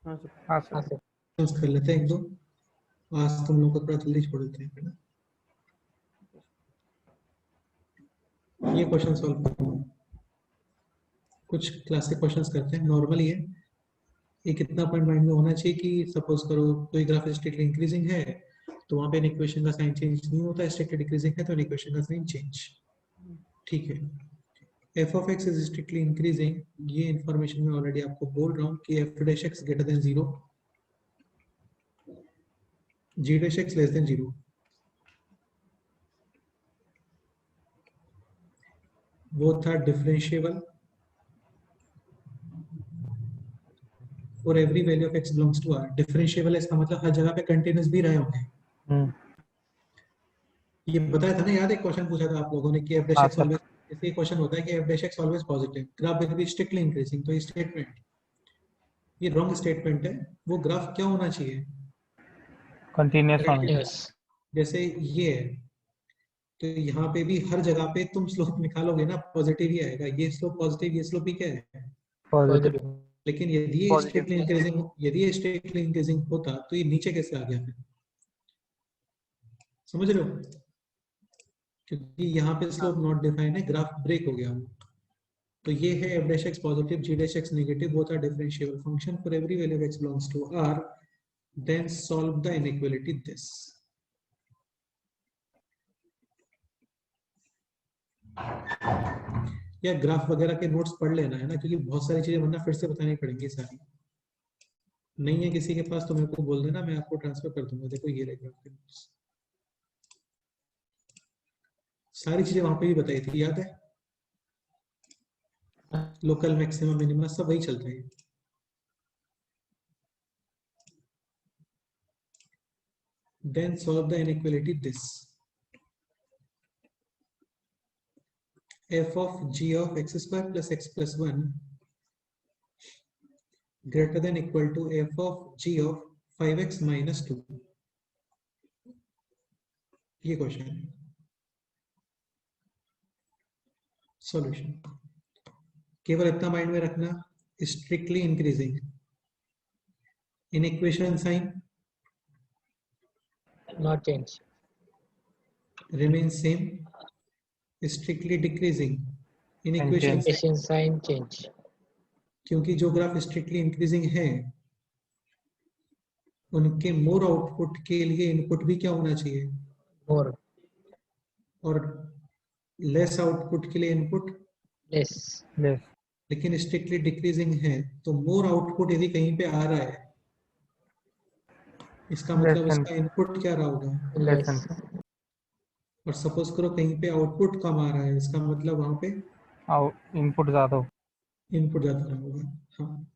हाँ सर। क्वेश्चंस कर लेते हैं एक दो, आज तुम लोग को थोड़ा जल्दी छोड़ देते हैं, है ना। ये क्वेश्चन सॉल्व करते हैं, कुछ क्लासिक क्वेश्चंस करते हैं, नॉर्मल ही है। ये कितना पॉइंट माइंड में होना चाहिए कि सपोज करो कोई ग्राफ स्ट्रिक्टली इंक्रीजिंग है तो वहां पे इक्वेशन का साइन चेंज नहीं होता, स्ट्रिक्टली डिक्रीजिंग है तो इक्वेशन का साइन चेंज, ठीक है। f of x is strictly increasing, ये इंफॉर्मेशन मैं ऑलरेडी आपको बोल रहा हूँ कि f dash x greater than 0, g dash x less than 0, वो था differentiable for every value of x belongs to r। Differentiable है इसका मतलब हर जगह पे कंटीन्यूअस भी रहे होंगे। ये बताया था ना, याद है क्वेश्चन पूछा था आप लोगों ने कि f dash x ऑलवेज, ऐसे क्वेश्चन होता है कि f dash x always positive, graph will be strictly increasing. तो ये स्टेटमेंट, ये रॉन्ग स्टेटमेंट है। वो ग्राफ क्या होना चाहिए, कंटीन्यूअस। जैसे ये है तो यहाँ पे भी हर जगह पे तुम स्लोप निकालोगे ना पॉजिटिव ही आएगा, ये स्लोप पॉजिटिव, ये स्लोप ही क्या है पॉजिटिव। लेकिन यदि ये Positive स्ट्रिक्टली इंक्रीजिंग होता तो ये नीचे कैसे आ गया फिर? समझ रहे हो? क्योंकि यहाँ पे स्लोप नॉट डिफाइन है, ग्राफ ब्रेक हो गया। तो ये है f dash x positive, g dash x negative, both are differentiable function for every value x belongs to R, then solve the inequality this. या ग्राफ वगैरह के नोट्स पढ़ लेना है ना, क्योंकि बहुत सारी चीजें वरना फिर से बतानी पड़ेंगी सारी। नहीं है किसी के पास तो मेरे को बोल देना, मैं आपको ट्रांसफर कर दूंगा। देखो ये रहे ग्राफ के नोट्स, सारी चीजें वहां पे भी बताई थी, याद है? लोकल मैक्सिमम मिनिमम सब वही चलता है। Then solve the inequality this. F of g of x square plus x plus 1 greater than equal to f of g of 5x minus 2. ये क्वेश्चन है। सॉल्यूशन केवल इतना माइंड में रखना, strictly increasing, inequation sign Not change. remain same, strictly decreasing, in equation change. Equation sign change. क्योंकि जो graph strictly increasing है उनके मोर आउटपुट के लिए इनपुट भी क्या होना चाहिए? More. और लेस आउटपुट के लिए इनपुट Less. Less. लेकिन स्ट्रिक्टली डिक्रीजिंग है तो मोर आउटपुट यदि कहीं पे आ रहा है, इसका मतलब Less इसका इनपुट क्या रहा होगा? less Less. than और सपोज करो कहीं पे आउटपुट कम आ रहा है, इसका मतलब वहां पे इनपुट ज्यादा हो। इनपुट ज्यादा रहा होगा। हाँ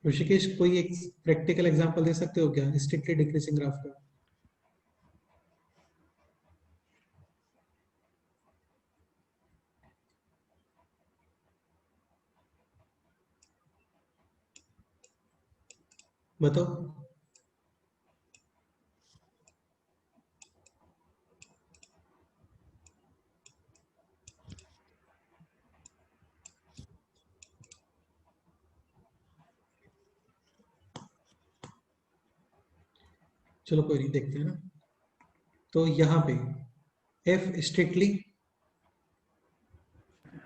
ऋषिकेश, कोई एक प्रैक्टिकल एग्जांपल दे सकते हो क्या स्ट्रिक्टली डिक्रीजिंग ग्राफ का? बताओ। चलो कोई नहीं, देखते हैं ना। तो यहाँ पे f स्ट्रिक्टली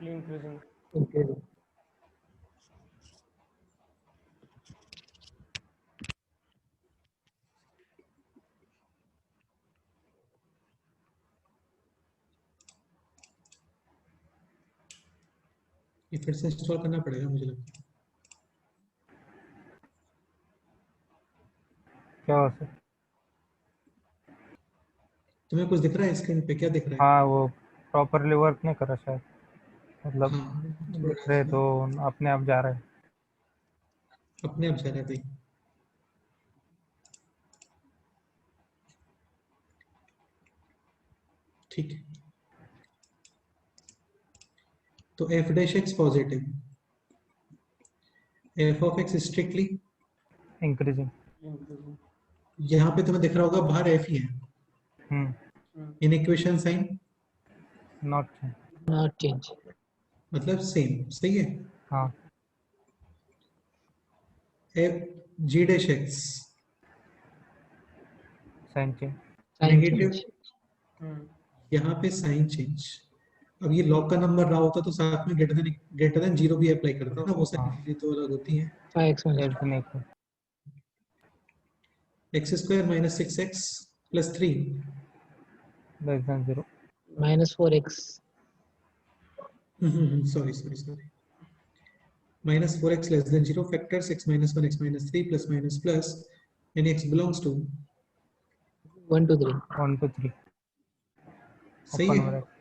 इंक्रीजिंग, Increasing. ये फिर से इंस्टॉल करना पड़ेगा मुझे लगता है। क्या हो सकता? तुम्हें कुछ दिख रहा है स्क्रीन पे? क्या दिख रहा है? हाँ, वो प्रॉपरली वर्क नहीं कर रहा शायद, मतलब हाँ दिख रहे तो अपने आप जा रहा है। अपने आप जा रहा है भाई। ठीक है, तो f dash x positive, f of x strictly increasing. यहाँ पे तुम्हें दिख रहा होगा बाहर f ही है। Inequation sign not. Not change. मतलब सेम, सही है। हाँ, f g dash x sign change. Sign negative, change. यहाँ पे साइन चेंज। अब ये लॉग का नंबर रहा होता तो साथ में ग्रेटर देन 0 भी अप्लाई करते हैं ना, वो सारी चीजें तो अलग होती हैं। 5x minus less than equal x square minus 6x plus 3 less than 0। minus 4x. sorry minus 4x less than 0 factors x minus 1 x minus 3 plus minus plus and x belongs to 1 to 3. 1 to 3 सही open है। हो रहा है।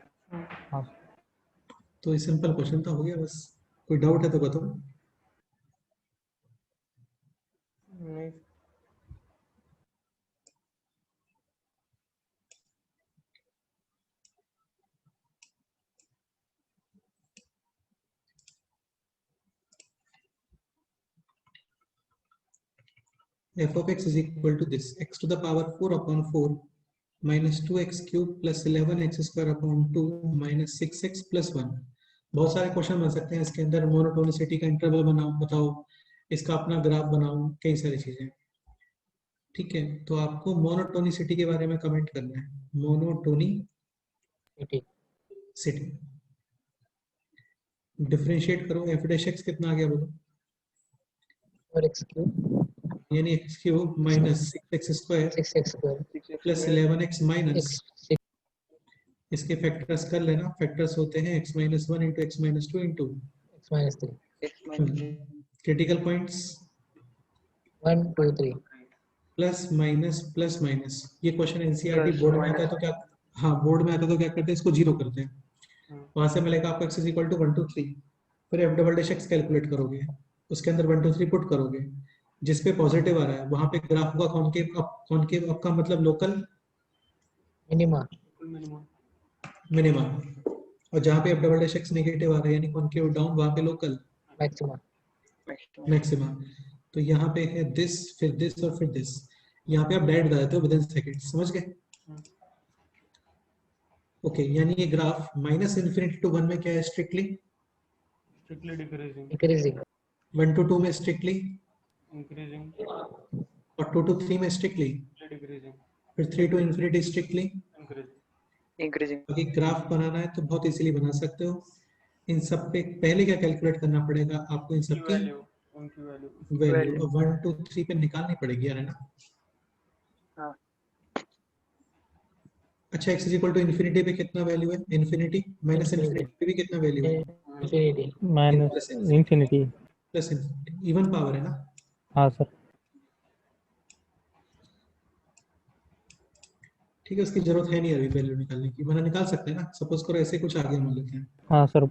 हाँ, तो ये simple question था, हो गया बस। कोई डाउट है तो बताओ। नहीं f of x is equal to this, x to the power 4 upon 4 minus 2x cube plus 11x square upon 2 minus 6x plus 1. बहुत सारे क्वेश्चन बन सकते हैं इसके अंदर, मोनोटोनिसिटी का इंटरवल बनाओ, बताओ, इसका अपना ग्राफ बनाओ, कई सारी चीजें। ठीक है, तो आपको मोनोटोनिसिटी के बारे में कमेंट करना है। मोनोटोनिसिटी 80. डिफरेंशिएट करो, एफ डैश एक्स कितना आ गया बोलो, 4x cube यानी x cube minus 6x square 6x square plus 11x minus, x 6 इसके फैक्टर्स कर लेना, फैक्टर्स होते हैं x minus 1 into x minus 2 into x minus 3 critical points 1 2 3 plus minus. ये क्वेश्चन एनसीईआरटी Plus, बोर्ड में आता है तो क्या, हाँ बोर्ड में आता है तो क्या करते हैं, इसको जीरो करते हैं, वहां से मिलेगा आपको x इज इक्वल टू 1 2 3, फिर f double dash x calculate करोगे, उसके अंदर 1 2 3 पुट करोगे, जिस पे पॉजिटिव आ रहा है वहां पे ग्राफ होगा कॉनकेव अप, कॉनकेव अप का मतलब लोकल minima मिनिमम मिनिमा, और जहाँ पे f double dash x negative आ रहा है यानी कॉनकेव डाउन, वहां पे लोकल maxima मैक्सिमा। तो यहाँ पे है दिस, फिर दिस और फिर दिस, यहाँ पे आप डायरेक्ट बता देते हो विदिन सेकंड, समझ गए? ओके, यानी ये ग्राफ माइनस इन्फिनिटी टू 1 में क्या है, strictly strictly decreasing, decreasing 1 to 2 में स्ट्रिक्टली, इंक्रीजिंग, और 2 टू 3 में स्ट्रिक्टली, डिक्रीजिंग, फिर 3 टू इन्फिनिटी स्ट्रिक्टली। इंक्रीजिंग। अगर ग्राफ बनाना है तो बहुत इजीली बना सकते हो। इन सब पे पहले क्या कैलकुलेट करना पड़ेगा आपको, इन सब की वैल्यू, उनकी वैल्यू। वैल्यू 1 2 3 पे निकालनी पड़ेगी, है ना? हाँ। अच्छा, x is equal to infinity पे कितना वैल्यू है, इन्फिनिटी माइनस Infinity. इन्फिनिटी पे भी कितना वैल्यू है, infinity minus plus infinity. Plus infinity, even power है ना? हाँ सर। ठीक है, उसकी जरूरत है नहीं अभी वैल्यू निकालने की, वरना निकाल सकते हैं ना, सपोज करो ऐसे कुछ आ गया मान लेते हैं, हाँ सर।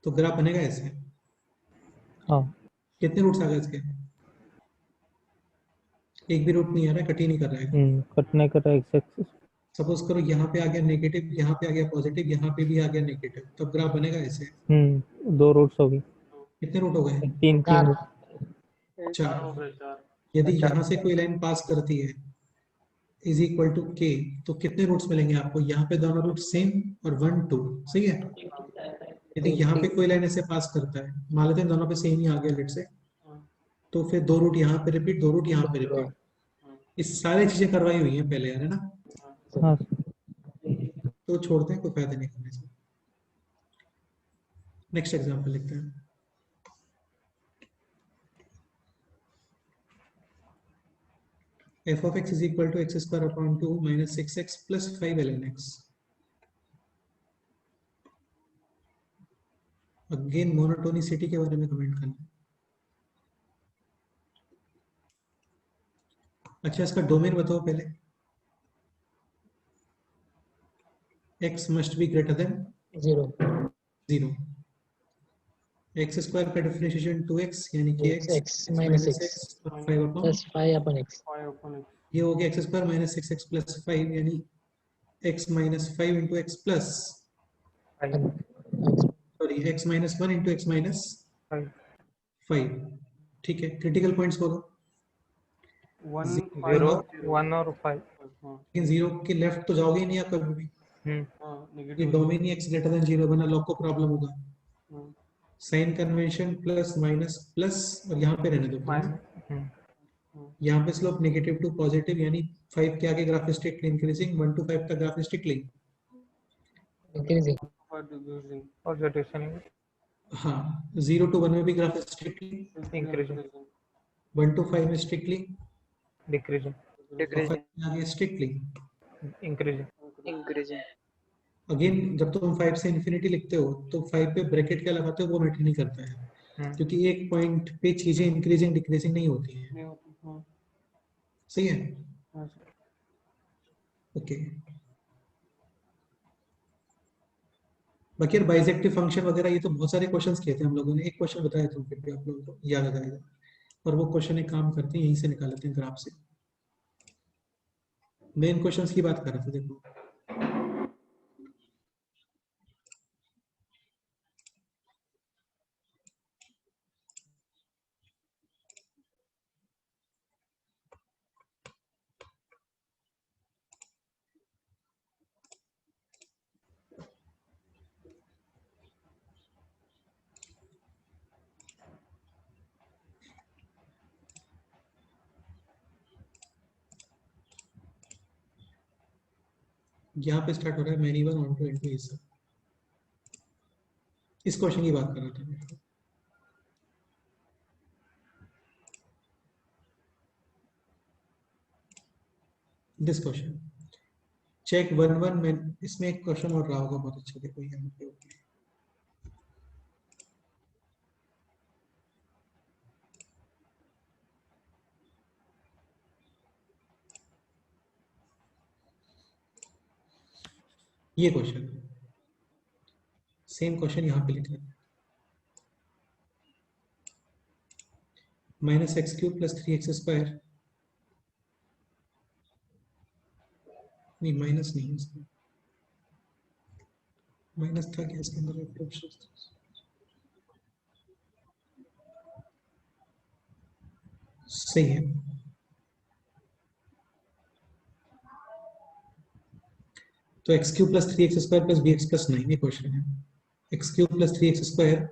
तो ग्राफ बनेगा ऐसे, हाँ। कितने रूट्स आ गए इसके, एक भी रूट नहीं आ रहा है, कट ही नहीं कर रहा है। कटने का एक्स एक्सिस। सपोज करो यहाँ पे आ गया नेगेटिव, यहाँ पे आ गया पॉजिटिव, यहाँ पे भी आ गया नेगेटिव, तब ग्राफ बनेगा ऐसे। 2 रूट्स होगी। कितने रूट हो गए, 3 4 रूट। चार। हो गए 4। यदि यहाँ से कोई लाइन पास करती है इज इक्वल टू के, तो कितने रूट्स मिलेंगे आपको, यहाँ पे दोनों रूट सेम और 1 2, सही है? यदि यहाँ पे कोई लाइन ऐसे पास करता है, मान लेते हैं दोनों पे सेम ही आ गया लेट से, तो फिर 2 रूट यहाँ पे रिपीट, 2 रूट यहाँ पे रिपीट, इस सारी चीजें करवाई हुई हैं पहले, है ना? हाँ। तो छोड़ते हैं, कोई फायदा नहीं करने से। नेक्स्ट एग्जांपल लिखते हैं। f of x is equal to x square upon 2 minus 6x plus 5 ln x। Again monotonicity के बारे में कमेंट करना है। अच्छा, इसका डोमेन बताओ पहले, x must be greater than 0 0। X square का डिफरेंशिएशन 2x यानी कि x x minus minus 6 x और 5 upon, plus 5 upon x 5 upon x। ये हो गया x square minus 6x plus 5 यानी x minus 5 into x plus, sorry x minus 1 into x minus 5। ठीक है, क्रिटिकल पॉइंट्स बोलो। 1 0 5 1 और 5। हाँ लेकिन जीरो के लेफ्ट तो जाओगे ही नहीं आप कभी भी, हाँ ये नेगेटिव। डोमेन ही x ग्रेटर देन 0 बना, लॉग को प्रॉब्लम होगा। Sign convention plus minus plus, और यहाँ पे रहने दो है ना? यहाँ पे स्लोप नेगेटिव टू पॉजिटिव, यानी 5 के आगे ग्राफ स्ट्रिक्टली इंक्रीजिंग, 1 टू 5 का ग्राफ स्ट्रिक्टली, increasing और डिक्रीजिंग। हाँ 0 टू 1 में भी ग्राफ स्ट्रिक्टली, इंक्रीजिंग। 1 टू 5 में स्ट्रिक्टली, डिक्रीजिंग। और 5 के आगे स्ट्रिक्टली। इंक्रीजिंग। अगेन जब तुम 5 से इन्फिनिटी लिखते हो तो 5 पे ब्रैकेट क्या लगाते हो वो मैटर नहीं करता है, क्योंकि एक पॉइंट पे चीजें इंक्रीजिंग डिक्रीजिंग नहीं होती हैं, सही है? ओके, बाकी यार बाइसेक्टिव फंक्शन वगैरह ये तो बहुत सारे क्वेश्चंस किए थे हम लोगों ने, एक क्वेश्चन बताया था फिर भी आप लोगों को याद आ जाएगा, और वो क्वेश्चन एक काम करते हैं यहीं से निकाल लेते हैं ग्राफ से। मेन क्वेश्चंस की बात कर रहे थे, देखो यहाँ पे स्टार्ट हो रहा है many one onto into ये सब। इस क्वेश्चन की बात कर रहा था मैं। दिस क्वेश्चन चेक 1 1 में इसमें एक क्वेश्चन और रहा होगा बहुत अच्छा, देखो यहाँ पे। ये क्वेश्चन सेम क्वेश्चन यहाँ पे लिखा है, minus x cube plus 3x²। नहीं माइनस नहीं, इसमें माइनस था क्या इसके अंदर? सही है। तो x cube plus 3x² plus bx plus 9 ये क्वेश्चन है। X cube plus 3x²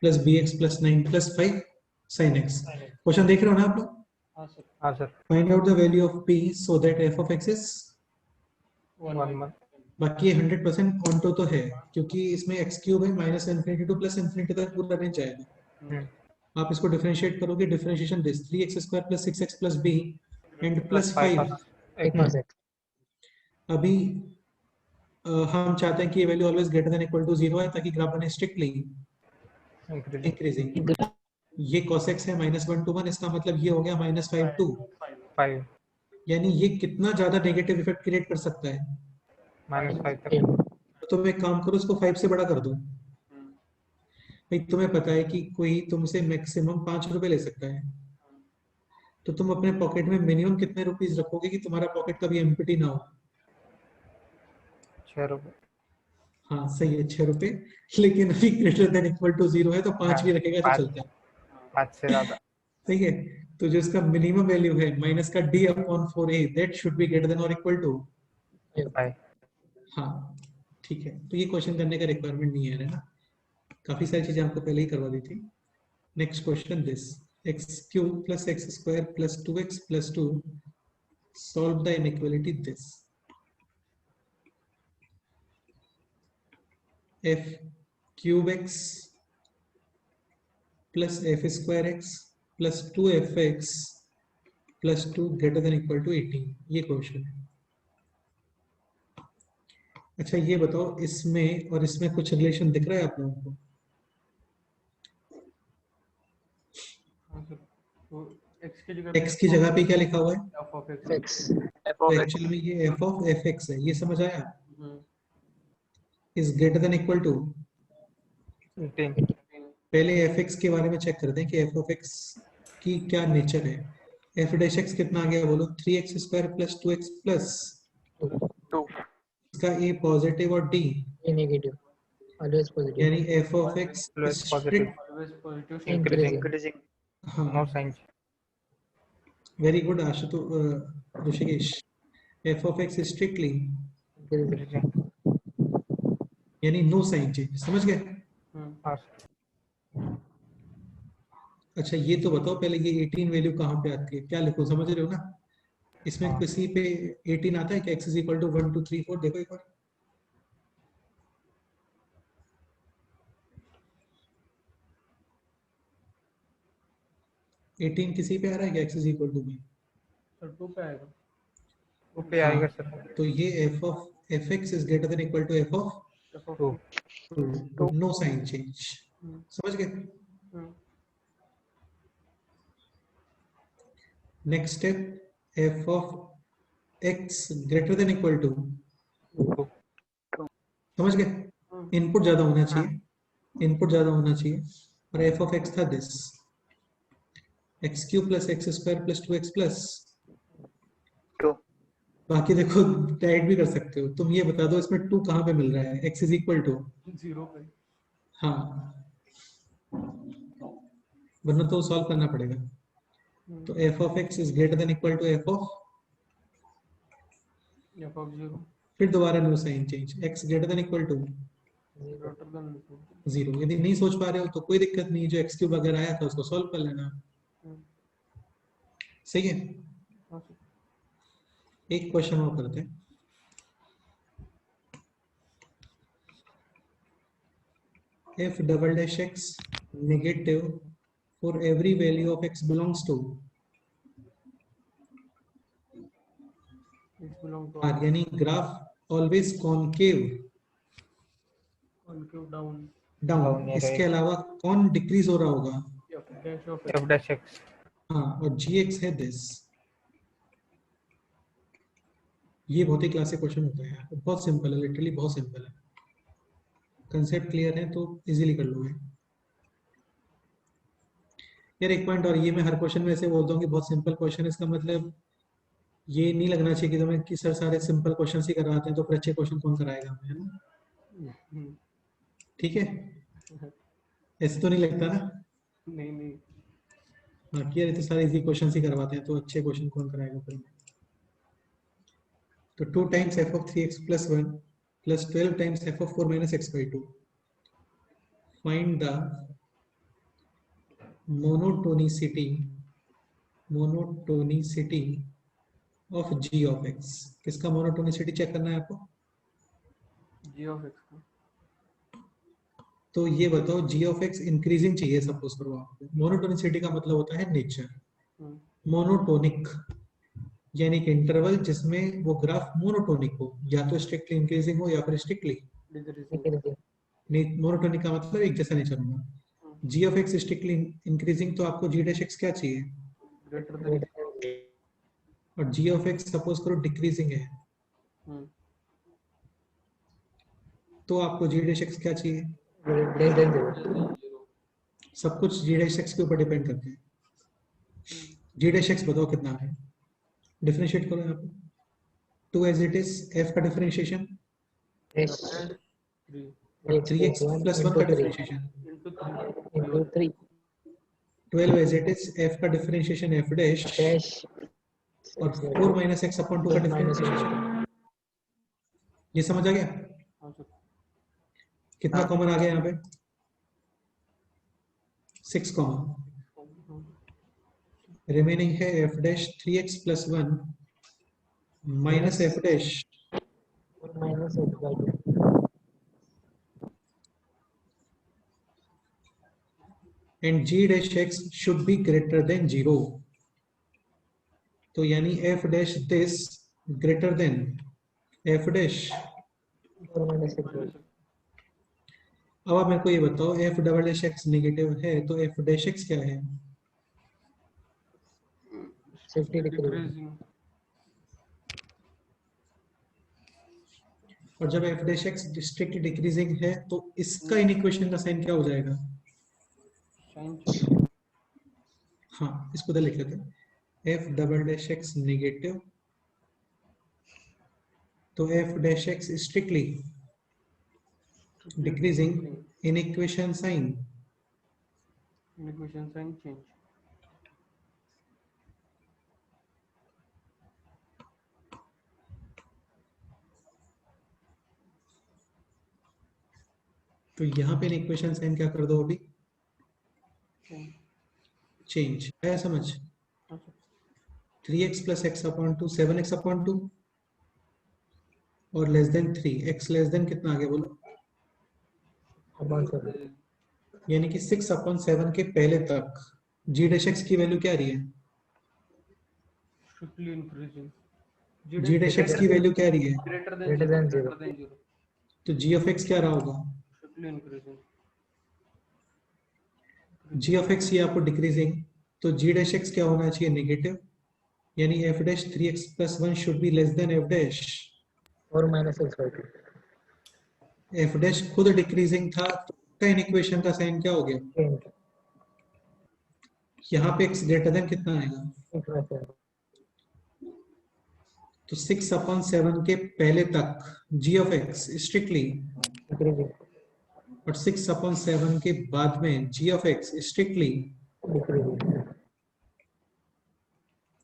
plus bx plus 9 plus 5 sin x। Question देख रहे हो ना आप लोग? हाँ sir. Find out the value of p so that f of x is 1 बाकी 100% ऑन तो है, क्योंकि इसमें x क्यूब है, minus infinity to plus infinity तक पूरा रेंज आएगा। आप इसको डिफरेंशिएट करोगे, differentiation this 3x² plus 6x plus b and plus 5। अभी हम चाहते हैं कि ये value always greater than equal to 0 है, ताकि ग्राफ बने स्ट्रिक्टली इंक्रीजिंग। ये cos x है -1 to 1, इसका मतलब ये हो गया -5 to 5 यानी ये कितना ज्यादा नेगेटिव इफेक्ट क्रिएट कर सकता है? -5 तक। तो तुम एक काम करो, इसको 5 से बड़ा कर दो। भाई तुम्हें पता है कि कोई तुमसे मैक्सिमम 5 रुपए ले सकता है, तो तुम अपने पॉकेट में मिनिमम कितने रुपीस रखोगे कि तुम्हारा पॉकेट कभी एम्प्टी ना हो? 6 रुपए। हाँ सही है, 6 रुपए। लेकिन अभी ग्रेटर देन इक्वल टू 0 है, तो 5 भी रखेगा तो चलता है। 5 से ज्यादा। सही है। तो जो इसका मिनिमम वैल्यू है माइनस का d/4a, that should be greater than और इक्वल टू 5। हाँ ठीक है। तो ये क्वेश्चन करने का रिक्वायरमेंट नहीं है ना, काफी सारी चीजें आपको पहले ही करवा दी थी। Next question this x cube plus x square plus 2x plus 2 solve the inequality this f क्यूब x plus f square x plus 2fx plus 2 greater than equal to 18। ये क्वेश्चन है। अच्छा ये बताओ, इसमें और इसमें कुछ रिलेशन दिख रहा है आप लोगों को? तो x की जगह पे क्या लिखा हुआ है? f of x। तो एक्चुअली में ये f of fx है, ये समझ आया? Is greater than equal to 18। पहले fx के बारे में चेक करते हैं कि f of x की क्या नेचर है। f डैश x कितना आ गया बोलो? 3x² प्लस 2x प्लस 2 इसका a पॉजिटिव और d नेगेटिव ऑलवेज पॉजिटिव यानी f of x plus positive always positive increasing हाँ no sign. Very good Rishikesh. f of x is strictly यानी नो साइन चेंज, समझ गए? अच्छा ये तो बताओ पहले, ये 18 वैल्यू कहाँ पे आती है, क्या लिखो, समझ रहे हो ना? इसमें हाँ। किसी पे 18 आता है क्या? x is equal to 1 2 3 4 देखो एक बार। एटीन किसी पे आ रहा है क्या? x is equal to b? Sir 2 पे आएगा। 2 पे आएगा सर। तो ये f of fx is greater than equal to f of 2 no sign change, समझ गए? Next step f of x greater than equal to, समझ गए? इनपुट ज्यादा होना चाहिए, इनपुट ज्यादा होना चाहिए। और f of x था this x cube plus x square plus 2x plus 2। बाकी देखो डाइट भी कर सकते हो तुम। ये बता दो इसमें 2 कहाँ पे मिल रहा है? x इज इक्वल टू 0 पे। हाँ, वरना तो सॉल्व करना पड़ेगा। तो f of x is greater than equal to f of 0 फिर दोबारा no sign change, x greater than equal to greater than 0। यदि नहीं सोच पा रहे हो तो कोई दिक्कत नहीं, जो x क्यूब अगर आया था उसको सॉल्व कर लेना। सही है। एक क्वेश्चन और करते हैं। f double dash x negative for every value of x belongs to x belong to r, यानी graph always concave concave down down, Down या इसके right. अलावा कौन डिक्रीज हो रहा होगा? f dash of f dash x हाँ, और gx है दिस। ये बहुत ही क्लासिक क्वेश्चन होता है यार, बहुत सिंपल है, लिटरली बहुत सिंपल है। कंसेप्ट क्लियर है तो इजीली कर लोगे यार। एक पॉइंट और, ये मैं हर क्वेश्चन में ऐसे बोलता हूँ कि बहुत सिंपल क्वेश्चन है, इसका मतलब ये नहीं लगना चाहिए कि तुम्हें कि सर सारे सिंपल क्वेश्चन ही करवाते हैं तो फिर अच्छे क्वेश्चन कौन कराएगा हमें, है ना? ठीक है, ऐसे तो नहीं लगता ना? नहीं नहीं हाँ कि यार ये तो सारे इजी क्वेश्चन ही करवाते हैं तो अच्छे क्वेश्चन कौन कराएगा फिर? तो 2 times f of 3x plus 1 plus 12 times f of 4 minus x by 2. Find the monotonicity of g of x. किसका monotonicity चेक करना है आपको? g of x का तो ये बताओ g of x इंक्रीजिंग चाहिए सपोज करो आपको। मोनोटोनिसिटी का मतलब होता है नेचर। मोनोटोनिक यानी कि इंटरवल जिसमें वो ग्राफ मोनोटोनिक हो, या तो स्ट्रिक्टली इंक्रीजिंग हो या फिर स्ट्रिक्टली मोनोटोनिक का मतलब एक जैसा नेचर होना। g of x strictly increasing तो आपको g dash x क्या चाहिए? greater than और g of x सपोज करो डिक्रीजिंग है तो आपको g dash x क्या चाहिए? less than 0. सब कुछ g dash x के ऊपर डिपेंड करते हैं। g dash x बताओ कितना है? डिफरेंशिएट करो यहाँ पे 2 as it is, f का डिफरेंशिएशन X और 3x plus 1 का differentiation into 3 12 as it is, f का डिफरेंशिएशन f dash dash और 4 minus x upon 2 का डिफरेंशिएशन। ये समझ आ गया? कितना कॉमन आ गया यहाँ पे? 6 कॉमन। रिमेनिंग है f dash 3x plus 1 minus f dash minus x by 2. and g dash x should be greater than 0. तो यानी f dash this greater than f dash। 4 minus x by 2. अब आप मेरे को ये बताओ f double dash x negative है तो f dash x क्या है? Safety decreasing. decreasing और जब f dash x strictly decreasing है तो इसका इन इक्वेशन का साइन क्या हो जाएगा? साइन हाँ, इसको तो लिख लेते हैं f double dash x negative तो f dash x strictly decreasing inequation sign equation sign change तो यहाँ पे इक्वेशन साइन क्या कर दो अभी? चेंज। आया समझ? 3x plus x upon 2 7x upon 2 और less than 3 x less than कितना आ गया बोलो? About 7. यानी कि 6 upon 7 के पहले तक g dash x की वैल्यू क्या आ रही है? strictly increasing g dash x की वैल्यू क्या आ रही है? greater Greater than than 0. 0 तो g of x क्या रहा होगा? strictly increasing g of x ये आपको डिक्रीजिंग तो g dash x क्या होना चाहिए? नेगेटिव यानी f dash 3x plus 1 should be less than f dash 4 minus x by 2. f dash खुद डिक्रीजिंग था तो का इन इक्वेशन का साइन क्या हो गया? Change. यहाँ पे x ग्रेटर देन कितना आएगा? 6 by 7. तो 6 upon 7 के पहले तक g of x strictly Decreasing. और 6 upon 7 के बाद में g of x strictly Decreasing.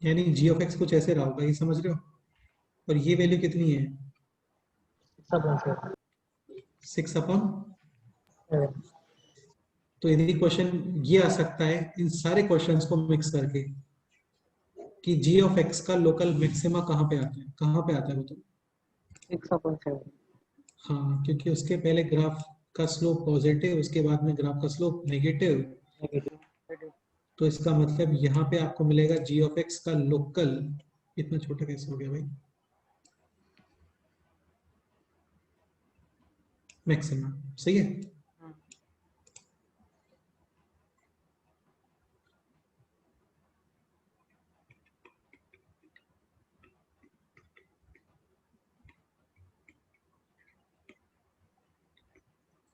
यानी g of x कुछ ऐसे रहा होगा, ये समझ रहे हो? और ये वैल्यू कितनी है? 6 upon 7. 6 upon 7. तो यदि क्वेश्चन ये आ सकता है इन सारे क्वेश्चंस को मिक्स करके कि g of x का लोकल मैक्सिमा कहाँ पे आता है? कहाँ पे आता है वो? तो 6 upon 7. हाँ, क्योंकि उसके पहले ग्राफ का स्लोप पॉजिटिव, उसके बाद में ग्राफ का स्लोप नेगेटिव, नेगेटिव। तो इसका मतलब यहाँ पे आपको मिलेगा जी ऑफ एक्स का लोकल, इतना छोटा कैसे हो गया भाई, मैक्सिमम। सही है।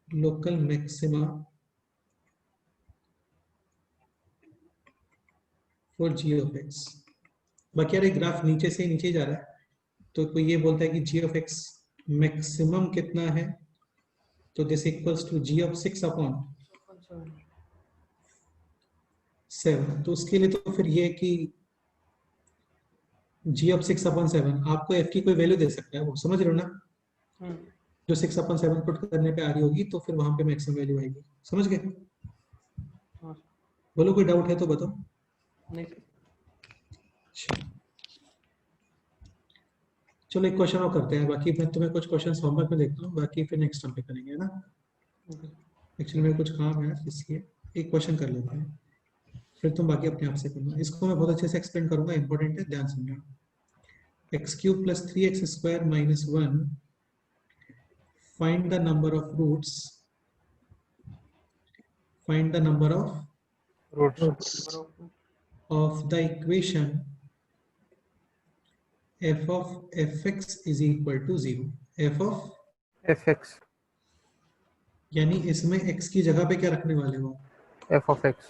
Local maxima for g of x. बाकी यार ग्राफ नीचे से नीचे जा रहा है, तो कोई ये बोलता है कि जी ऑफ एक्स मैक्सिमम कितना है, तो this equals to g of 6 upon 7। तो उसके लिए तो फिर ये है कि जी ऑफ 6 अपॉन 7 आपको एफ की कोई वैल्यू दे सकता है, वो समझ रहे हो ना, जो 6 अपॉन 7 पुट करने पे आ रही होगी, तो फिर वहां पे मैक्सिमम वैल्यू आएगी। समझ गए? बोलो कोई डाउट है तो बताओ। नहीं। अच्छा, चलो एक क्वेश्चन और करते हैं, बाकी मैं तुम्हें कुछ क्वेश्चन होमवर्क में देखता हूँ, बाकी फिर नेक्स्ट टाइम पे करेंगे, है ना। एक्चुअली मेरे कुछ काम है इसलिए एक क्वेश्चन कर लेते हैं, फिर तुम बाकी अपने आप से करना। इसको मैं बहुत अच्छे से एक्सप्लेन करूंगा, इंपॉर्टेंट है, ध्यान समझना। X cube plus 3x square minus 1, find the number of roots, find the number roots roots of the equation f of fx is equal to 0। f of F x यानी इसमें x की जगह पे क्या रखने वाले हो, एफ ऑफ एक्स।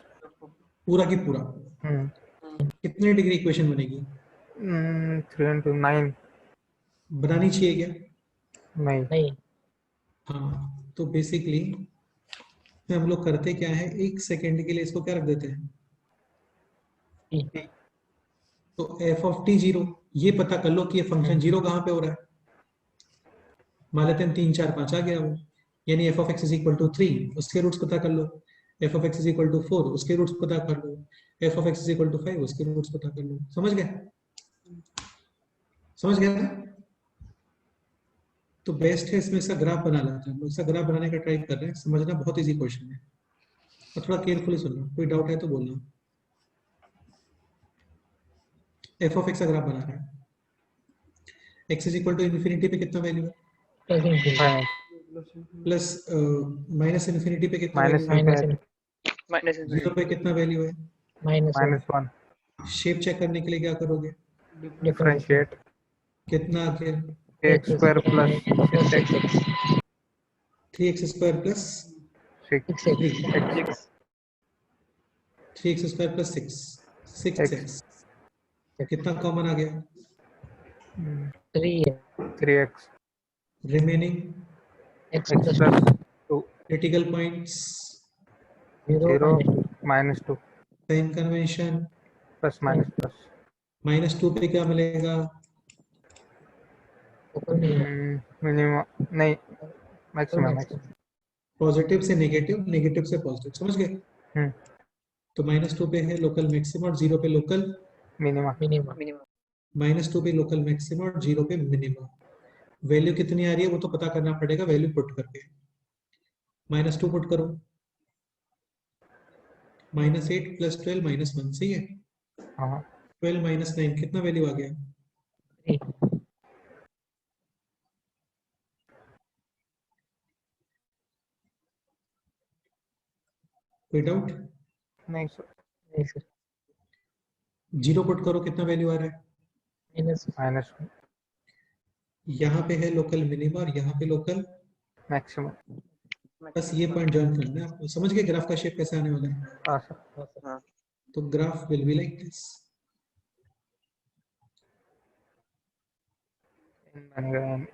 पूरा की पूरा। कितने डिग्री इक्वेशन बनेगी, 3 into 9 बनानी चाहिए क्या? नहीं। नहीं। हाँ, तो बेसिकली हम लोग करते क्या है, एक सेकेंड के लिए इसको क्या रख देते हैं, टी। तो f of t 0, ये पता कर लो कि ये फंक्शन जीरो कहाँ पे हो रहा है। मान लेते हैं 3 4 5 आ गया वो, यानी f of x is equal to 3, उसके रूट्स पता कर लो। f of x is equal to 4, उसके रूट्स पता कर लो। f of x is equal to 5, उसके रूट्स पता कर लो। समझ गए? समझ गए ना? तो बेस्ट है इसमें इसका ग्राफ बना लेते हैं हम लोग, इसका ग्राफ बनाने का ट्राई कर रहे हैं, समझना बहुत इजी क्वेश्चन है, और थोड़ा केयरफुली सुनना, कोई डाउट है तो बोलना। f of x का ग्राफ बना रहे हैं, x is equal to infinity पे कितना वैल्यू है, plus infinity. Plus minus infinity पे कितना माइनस वैल्यू है, माइनस जीरो पे कितना वैल्यू है। माइनस -1 शेप चेक करने के लिए क्या करोगे, डिफरेंशिएट कितना आ गया, x square plus 6x 3x square plus 6 3, 6x 3x square plus 6, 6x, कितना कॉमन आ गया, 3 है। 3x remaining x x plus plus 2 critical points, 0 minus 2 sign convention, plus minus plus -2 पे क्या मिलेगा, ऊपर मिलेगा। मिनिमम नहीं मैक्सिमम पॉजिटिव से नेगेटिव, नेगेटिव से पॉजिटिव। समझ गए? तो -2 पे है लोकल मैक्सिमम और 0 पे लोकल मिनिमम मिनिमम। -2 पे लोकल मैक्सिमम और 0 पे मिनिमम। वैल्यू कितनी आ रही है वो तो पता करना पड़ेगा वैल्यू पुट करके। -2 पुट करो, -8 + 12 -1, सही है। हाँ 12 - 9 कितना वैल्यू आ गया, 3। कोई डाउट? नहीं सर नहीं सर। 0 पुट करो, कितना वैल्यू आ रहा है, माइनस यहाँ पे है लोकल मिनिमम और यहाँ पे लोकल, मैक्सिमम। बस ये पॉइंट ज्वाइन करना है आपको। समझ गए ग्राफ का शेप कैसे आने वाला है? हाँ सर तो graph will be like this. बनेगा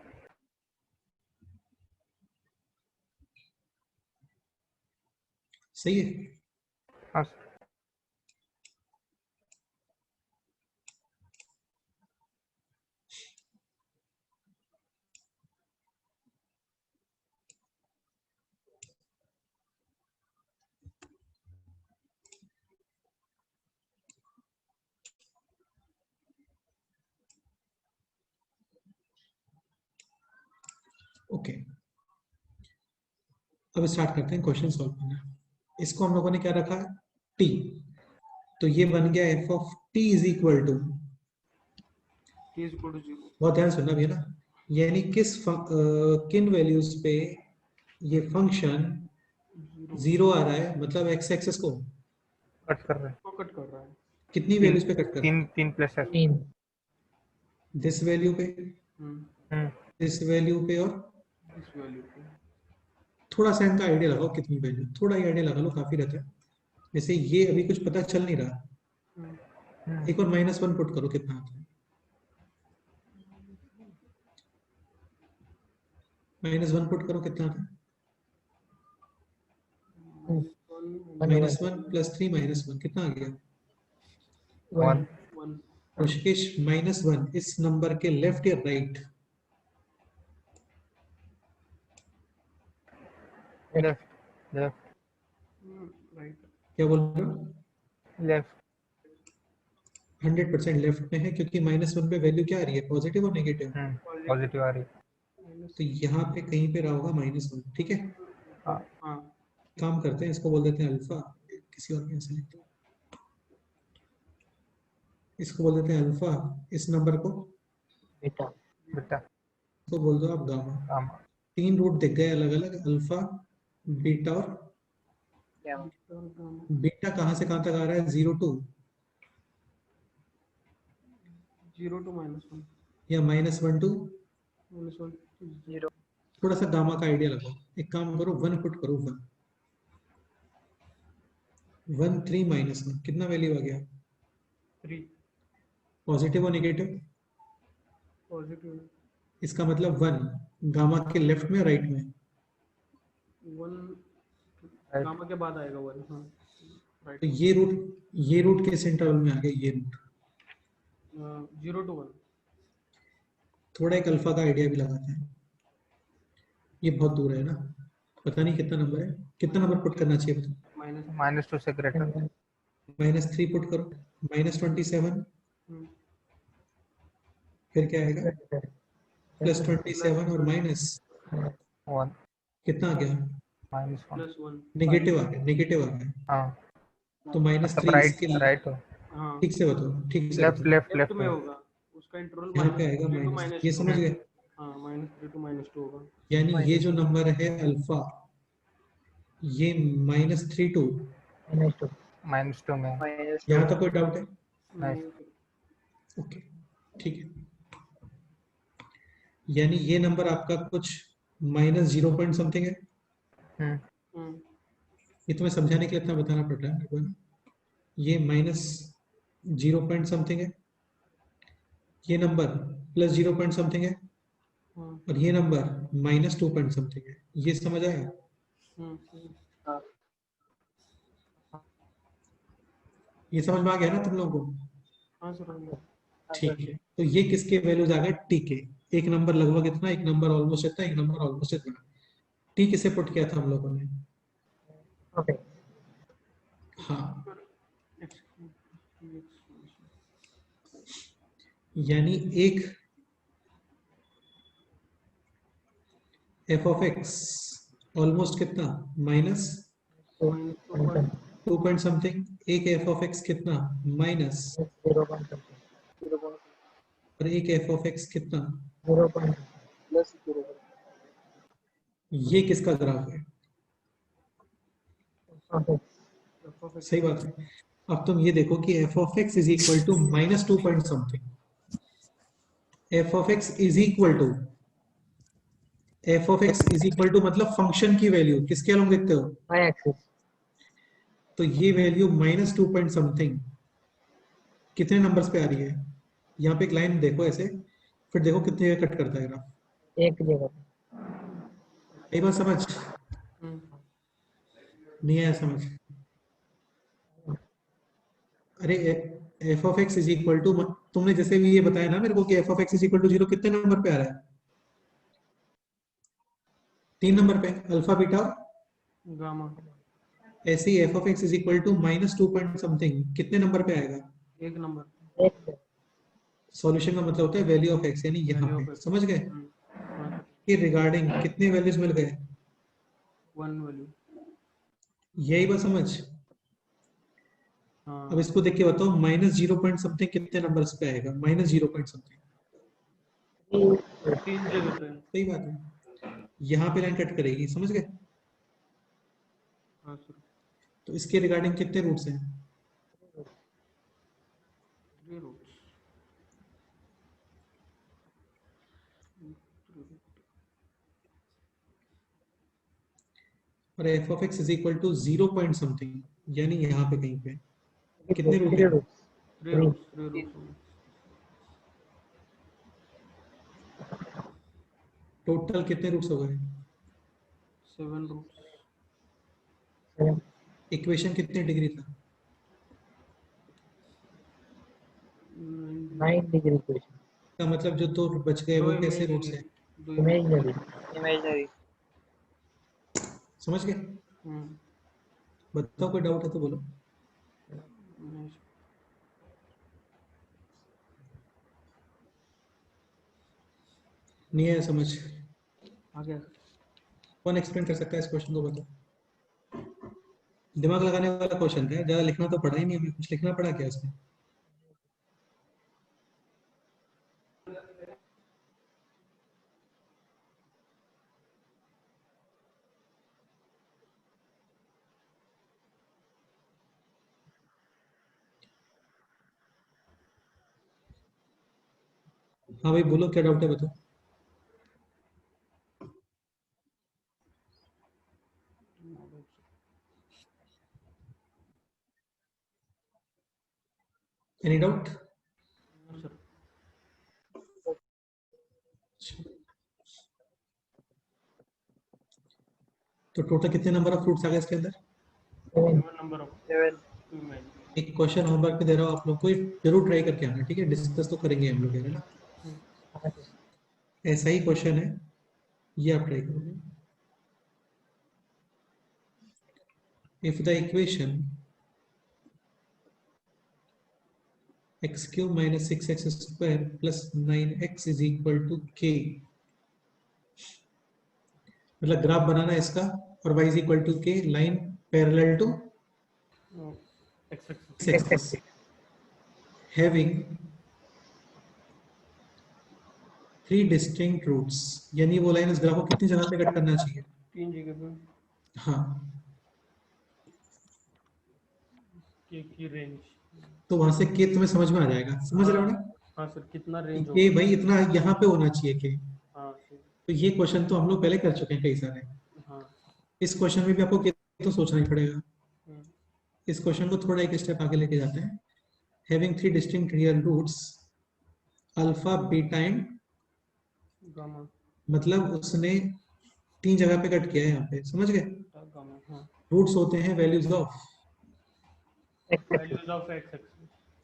सही है। हाँ सर ओके, अब स्टार्ट करते हैं क्वेश्चन सॉल्व करना। इसको हम लोगों ने क्या रखा, टी, तो ये बन गया f of t is equal to, t is equal to 0 बहुत ध्यान सुनना भी है ना, यानी किन वैल्यूज पे ये फंक्शन 0 जीरो आ रहा है, मतलब एक्स एक्सेस को कट कर रहे हैं को कट कर रहा है। कितनी वैल्यूज पे कट कर, तीन प्लस है 3 दिस वैल्यू पे, हम्म दिस वैल्यू पे, और इस वैल्यू पे थोड़ा सा इनका आइडिया लगाओ कितनी वैल्यू, थोड़ा ही आइडिया लगा लो, काफी रहता है। जैसे ये अभी कुछ पता चल नहीं रहा, हम्म, एक और -1 पुट करो, कितना आता है, -1 पुट करो, कितना आता है, -1 + 3 -1 कितना आ गया, 1 1 ऋषिकेश, -1 इस नंबर के लेफ्ट या राइट, लेफ्ट लेफ्ट राइट क्या बोल रहे हो, लेफ्ट 100% लेफ्ट में है, क्योंकि -1 पे वैल्यू क्या आ रही है, पॉजिटिव और नेगेटिव, पॉजिटिव आ रही है। तो यहाँ पे कहीं पे रहा होगा -1, ठीक है। हाँ हाँ काम करते हैं, इसको बोल देते हैं अल्फा, किसी और के ऐसे लिखते हैं, इसको बोल देते हैं अल्फा, इस नंबर को बीटा बेटा इसको बोल दो आप गामा। काम 3 रूट दिख गए अलग अलग, अल्फा, बीटा और बीटा कहाँ से कहाँ तक आ रहा है, 0 to 0 to -1 या -1 to, -1 0 थोड़ा सा गामा का आइडिया लगाओ, एक काम करो 1 पुट करो, 1 3 -1 कितना वैल्यू आ गया, 3 पॉजिटिव और नेगेटिव, पॉजिटिव इसका मतलब 1 गामा के लेफ्ट में राइट में, 1 गामा के बाद आएगा 1 हाँ राइट तो ये रूट किस इंटरवल में आ गया, ये रूट, 0 to 1 थोड़ा एक अल्फा का आइडिया भी लगाते हैं, ये बहुत दूर है ना, पता नहीं कितना नंबर है, कितना नंबर पुट करना चाहिए बताओ, -2 से ग्रेटर -3 पुट करो, -27, फिर क्या आएगा, +27 और माइनस 1 कितना आ गया, -1 +1 नेगेटिव आ गया, नेगेटिव आ गया, हाँ तो मतलब -3 इसके राइट हो हाँ ठीक से बताओ, ठीक से लेफ्ट बताओ, लेफ्ट लेफ्ट लेफ्ट में होगा उसका इंटरवल यहाँ पे आएगा -3 to माइनस, ये -2 समझ गए, हाँ -3 to -2 होगा यानी ये जो नंबर है अल्फा, ये -3 to, -2 -2 में यहाँ तक कोई डाउट है, नहीं ओके ठीक है, यानी ये नंबर आपका कुछ -0 पॉइंट समथिंग है, हम्म, ये तुम्हें समझाने के लिए इतना बताना पड़ रहा है मेरे को ना, ये -0 पॉइंट समथिंग है, ये नंबर +0 पॉइंट समथिंग है, हाँ, और ये नंबर -2 पॉइंट समथिंग है, ये समझ आया, हम्म, ये समझ में आ गया ना तुम लोगों को, हाँ सर हाँ, ठीक है, तो ये किसके वैल्यूज आ गए, टी के, एक नंबर लगभग इतना, एक नंबर ऑलमोस्ट इतना, एक नंबर ऑलमोस्ट इतना, टी किसे पुट किया था हम लोगों ने, ओके हाँ, X- यानी एक एफ ऑफ एक्स ऑलमोस्ट कितना, -2 पॉइंट समथिंग, एक एफ ऑफ एक्स कितना, माइनस, 0 और एक एफ ऑफ एक्स कितना, 0 ये किसका ग्राफ है, सही बात है। अब तुम ये देखो कि f of x is equal to -2 point something, f of x is equal to, f of x is equal to मतलब फंक्शन की वैल्यू किसके अलोंग देखते हो, y एक्सिस तो ये वैल्यू -2 पॉइंट समथिंग कितने नंबर्स पे आ रही है, यहाँ पे एक लाइन देखो ऐसे, फिर देखो कितने कट करता है ग्राफ, एक जगह एक बार समझ हम्म, नहीं आया समझ, अरे f of x is equal to, तुमने जैसे भी ये बताया ना मेरे को कि f of x is equal to 0 कितने नंबर पे आ रहा है, 3 नंबर पे, अल्फा बीटा, गामा ऐसे ही F of x is equal to -2 point something कितने नंबर पे आएगा, एक नंबर एक सॉल्यूशन का मतलब होता है वैल्यू ऑफ एक्स, यानी यहाँ Value पे of x. समझ गए हाँ, कि रिगार्डिंग कितने वैल्यूज मिल गए, वन वैल्यू। यही बात समझ। हाँ अब इसको देख के बताओ माइनस 0 पॉइंट समथिंग कितने नंबर्स पे आएगा, माइनस 0 पॉइंट समथिंग। 3 जगह पे। सही बात है, यहाँ पे लाइन कट करेगी, समझ गए। हाँ सर। तो इसके रिगार्डिंग कितने रूट्स हैं? 3 रूट्स। और f of x is equal to 0 point something, यानी यहाँ पे कहीं पे कितने रूट 3 हैं? रूट्स। 3 रूट्स। 3 रूट्स। टोटल कितने रूट्स हो गए? 7 रूट्स। 7 इक्वेशन कितने डिग्री था? 9 डिग्री इक्वेशन। का मतलब जो दो बच गए दो वो कैसे रूट्स इमेजिनरी। हैं? दो इमेजिनरी। इमेजिनरी। समझ गए। हम्म। बताओ कोई डाउट है तो बोलो। नहीं। नहीं है समझ? आ गया। कौन एक्सप्लेन कर सकता है इस क्वेश्चन को, बताओ। दिमाग लगाने वाला क्वेश्चन है, ज्यादा लिखना तो पड़ा ही नहीं, हमें कुछ लिखना पड़ा क्या इसमें? हाँ भाई बोलो, क्या डाउट है बताओ। Any doubt? सर तो टोटल कितने नंबर ऑफ फ्रूट्स आ गए इसके अंदर? 7 नंबर ऑफ 7। Two imaginary. एक क्वेश्चन होमवर्क पे दे रहा हूँ आप लोग को, जरूर ट्राई करके आना, ठीक है? डिस्कस तो करेंगे हम लोग, है ना? ऐसा ही क्वेश्चन है, ये आप ट्राई करोगे। If the equation x cube minus 6x square plus 9x is equal to k, मतलब ग्राफ बनाना है इसका, और y is equal to k, line parallel to x axis. x axis, having 3 distinct routes, यानी वो line इस graph को कितनी जगह पे कट करना चाहिए? 3 जगह पे। हाँ, के की रेंज। तो वहां से k तुम्हें समझ में आ जाएगा, समझ रहे हो ना? हाँ सर, कितना कि रेंज k होगा? भाई इतना यहाँ पे होना चाहिए k। हाँ सर। तो ये क्वेश्चन तो हम लोग पहले कर चुके हैं कई सारे। हाँ। इस क्वेश्चन में भी आपको k तो सोचना ही पड़ेगा। हम्म। इस क्वेश्चन को थोड़ा एक स्टेप आगे लेके जाते हैं। Having 3 distinct real roots alpha beta and, gamma. मतलब उसने 3 जगह पे कट किया है यहाँ पे, समझ गए? गामा। हाँ। रूट्स होते हैं values of, values of x axis.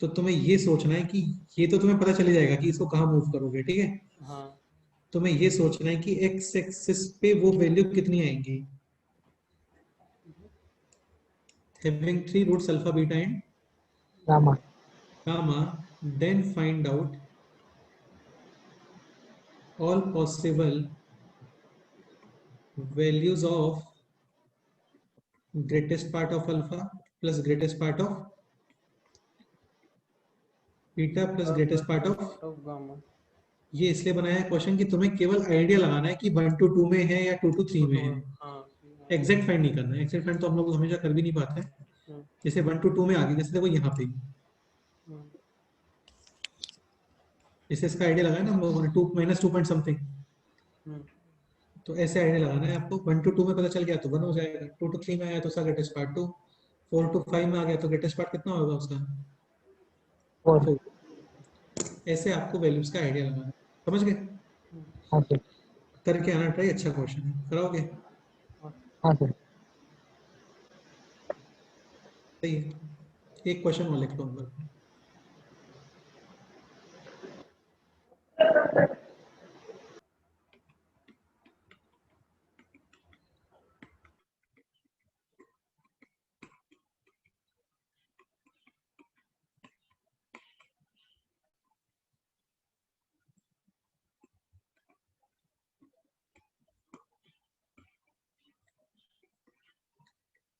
तो तुम्हें ये सोचना है कि ये तो तुम्हें पता चल जाएगा कि इसको कहाँ मूव करोगे, ठीक है? हाँ। तुम्हें ये सोचना है कि एक्स एक्सिस पे वो वैल्यू कितनी आएंगी। Having 3 roots alpha beta and gamma. gamma, then find out all possible values of greatest part of alpha plus greatest part of beta plus greatest part of, of gamma. ये इसलिए बनाया है question कि तुम्हें केवल idea लगाना है कि 1 to 2 में है या 2 to 3 में है। हाँ। एग्जैक्ट फाइंड नहीं करना है, एग्जैक्ट फाइंड तो हम लोग हमेशा कर भी नहीं पाते हैं। हम्म। जैसे 1 to 2 में आ गई, जैसे देखो यहाँ पे, हम्म। जैसे इसका आइडिया लगाया ना हम लोगों ने, 2 minus 2 पॉइंट समथिंग, हम्म। तो ऐसे आइडिया लगाना है आपको। 1 to 2 में पता चल गया तो 1 हो जाएगा, 2 to 3 में आया तो उसका ग्रेटेस्ट पार्ट 2, 4 to 5 में आ गया तो ग्रेटेस्ट पार्ट कितना होगा उसका? 4। 4। ऐसे आपको वैल्यूज का आइडिया लगाना है, समझ गए? हाँ सर। करके आना ट्राई, अच्छा क्वेश्चन है, कराओगे? हाँ सर। सही है। एक क्वेश्चन और लिख लो अंदर।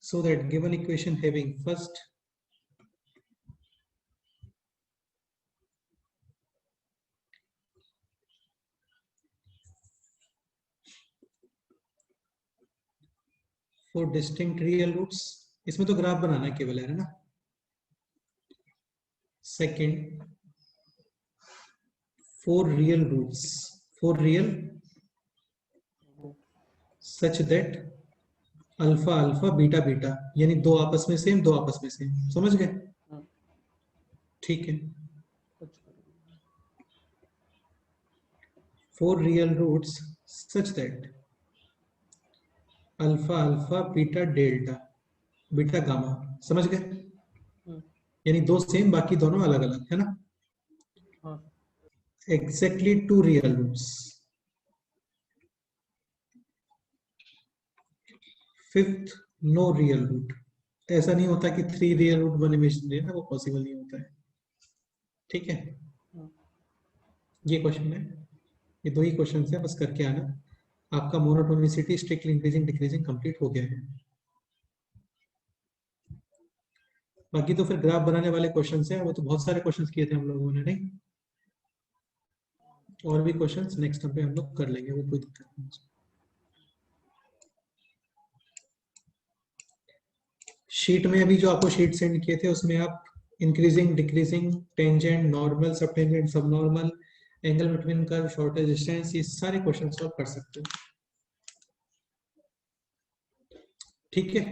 so that given equation having first for distinct real roots, इसमें तो ग्राफ बनाना केवल है ना. Second, for real roots, for real such that alpha alpha beta beta, यानी दो आपस में सेम, दो आपस में सेम. समझ गए? ठीक है. For real roots such that alpha alpha beta delta beta gamma. समझ गए? यानी दो सेम बाकी दोनों अलग अलग, है ना. Exactly two real roots. Fifth, no real root. ऐसा नहीं होता कि 3 रियल रूट वन इमेजिनरी है ना, वो पॉसिबल नहीं होता है. ठीक है. ये क्वेश्चन है, ये दो ही क्वेश्चन है, बस करके आना. आपका monotonicity strictly increasing decreasing complete हो गया है. बाकी तो फिर ग्राफ बनाने वाले क्वेश्चन हैं, वो तो बहुत सारे क्वेश्चंस किए थे हम लोगों ने, नहीं. और भी क्वेश्चंस नेक्स्ट टाइम पे हम लोग कर लेंगे, वो कोई दिक्कत नहीं. शीट में अभी जो आपको शीट सेंड किए थे उसमें आप इंक्रीजिंग डिक्रीजिंग टेंजेंट नॉर्मल सब टेंजेंट सब normal angle between curve shortage distance ये सारे क्वेश्चन सॉल्व कर सकते हो. ठीक है.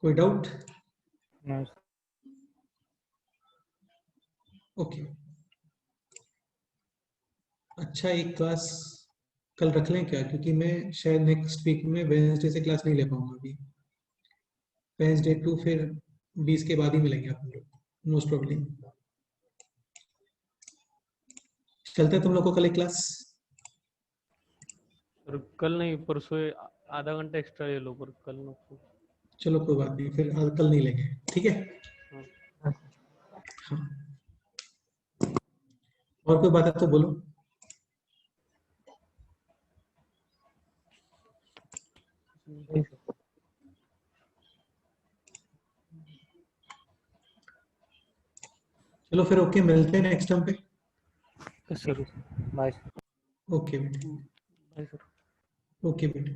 कोई डाउट? ओके. अच्छा, एक क्लास कल रख लें क्या, क्योंकि मैं शायद नेक्स्ट वीक में वेडनेसडे से क्लास नहीं ले पाऊंगा. अभी वेडनेसडे टू फिर 20 के बाद ही मिलेंगे अपन लोग मोस्ट प्रोबेबली. चलते हैं तुम लोग को कल एक क्लास? और कल नहीं, परसों आधा घंटा एक्स्ट्रा ले लो, पर कल ना. चलो कोई बात नहीं, फिर कल नहीं लेंगे. ठीक है. हाँ. और कोई बात है तो बोलो. चलो फिर ओके, मिलते हैं नेक्स्ट टाइम पे. बाय. ओके बेटे. Bye sir. ओके बेटे.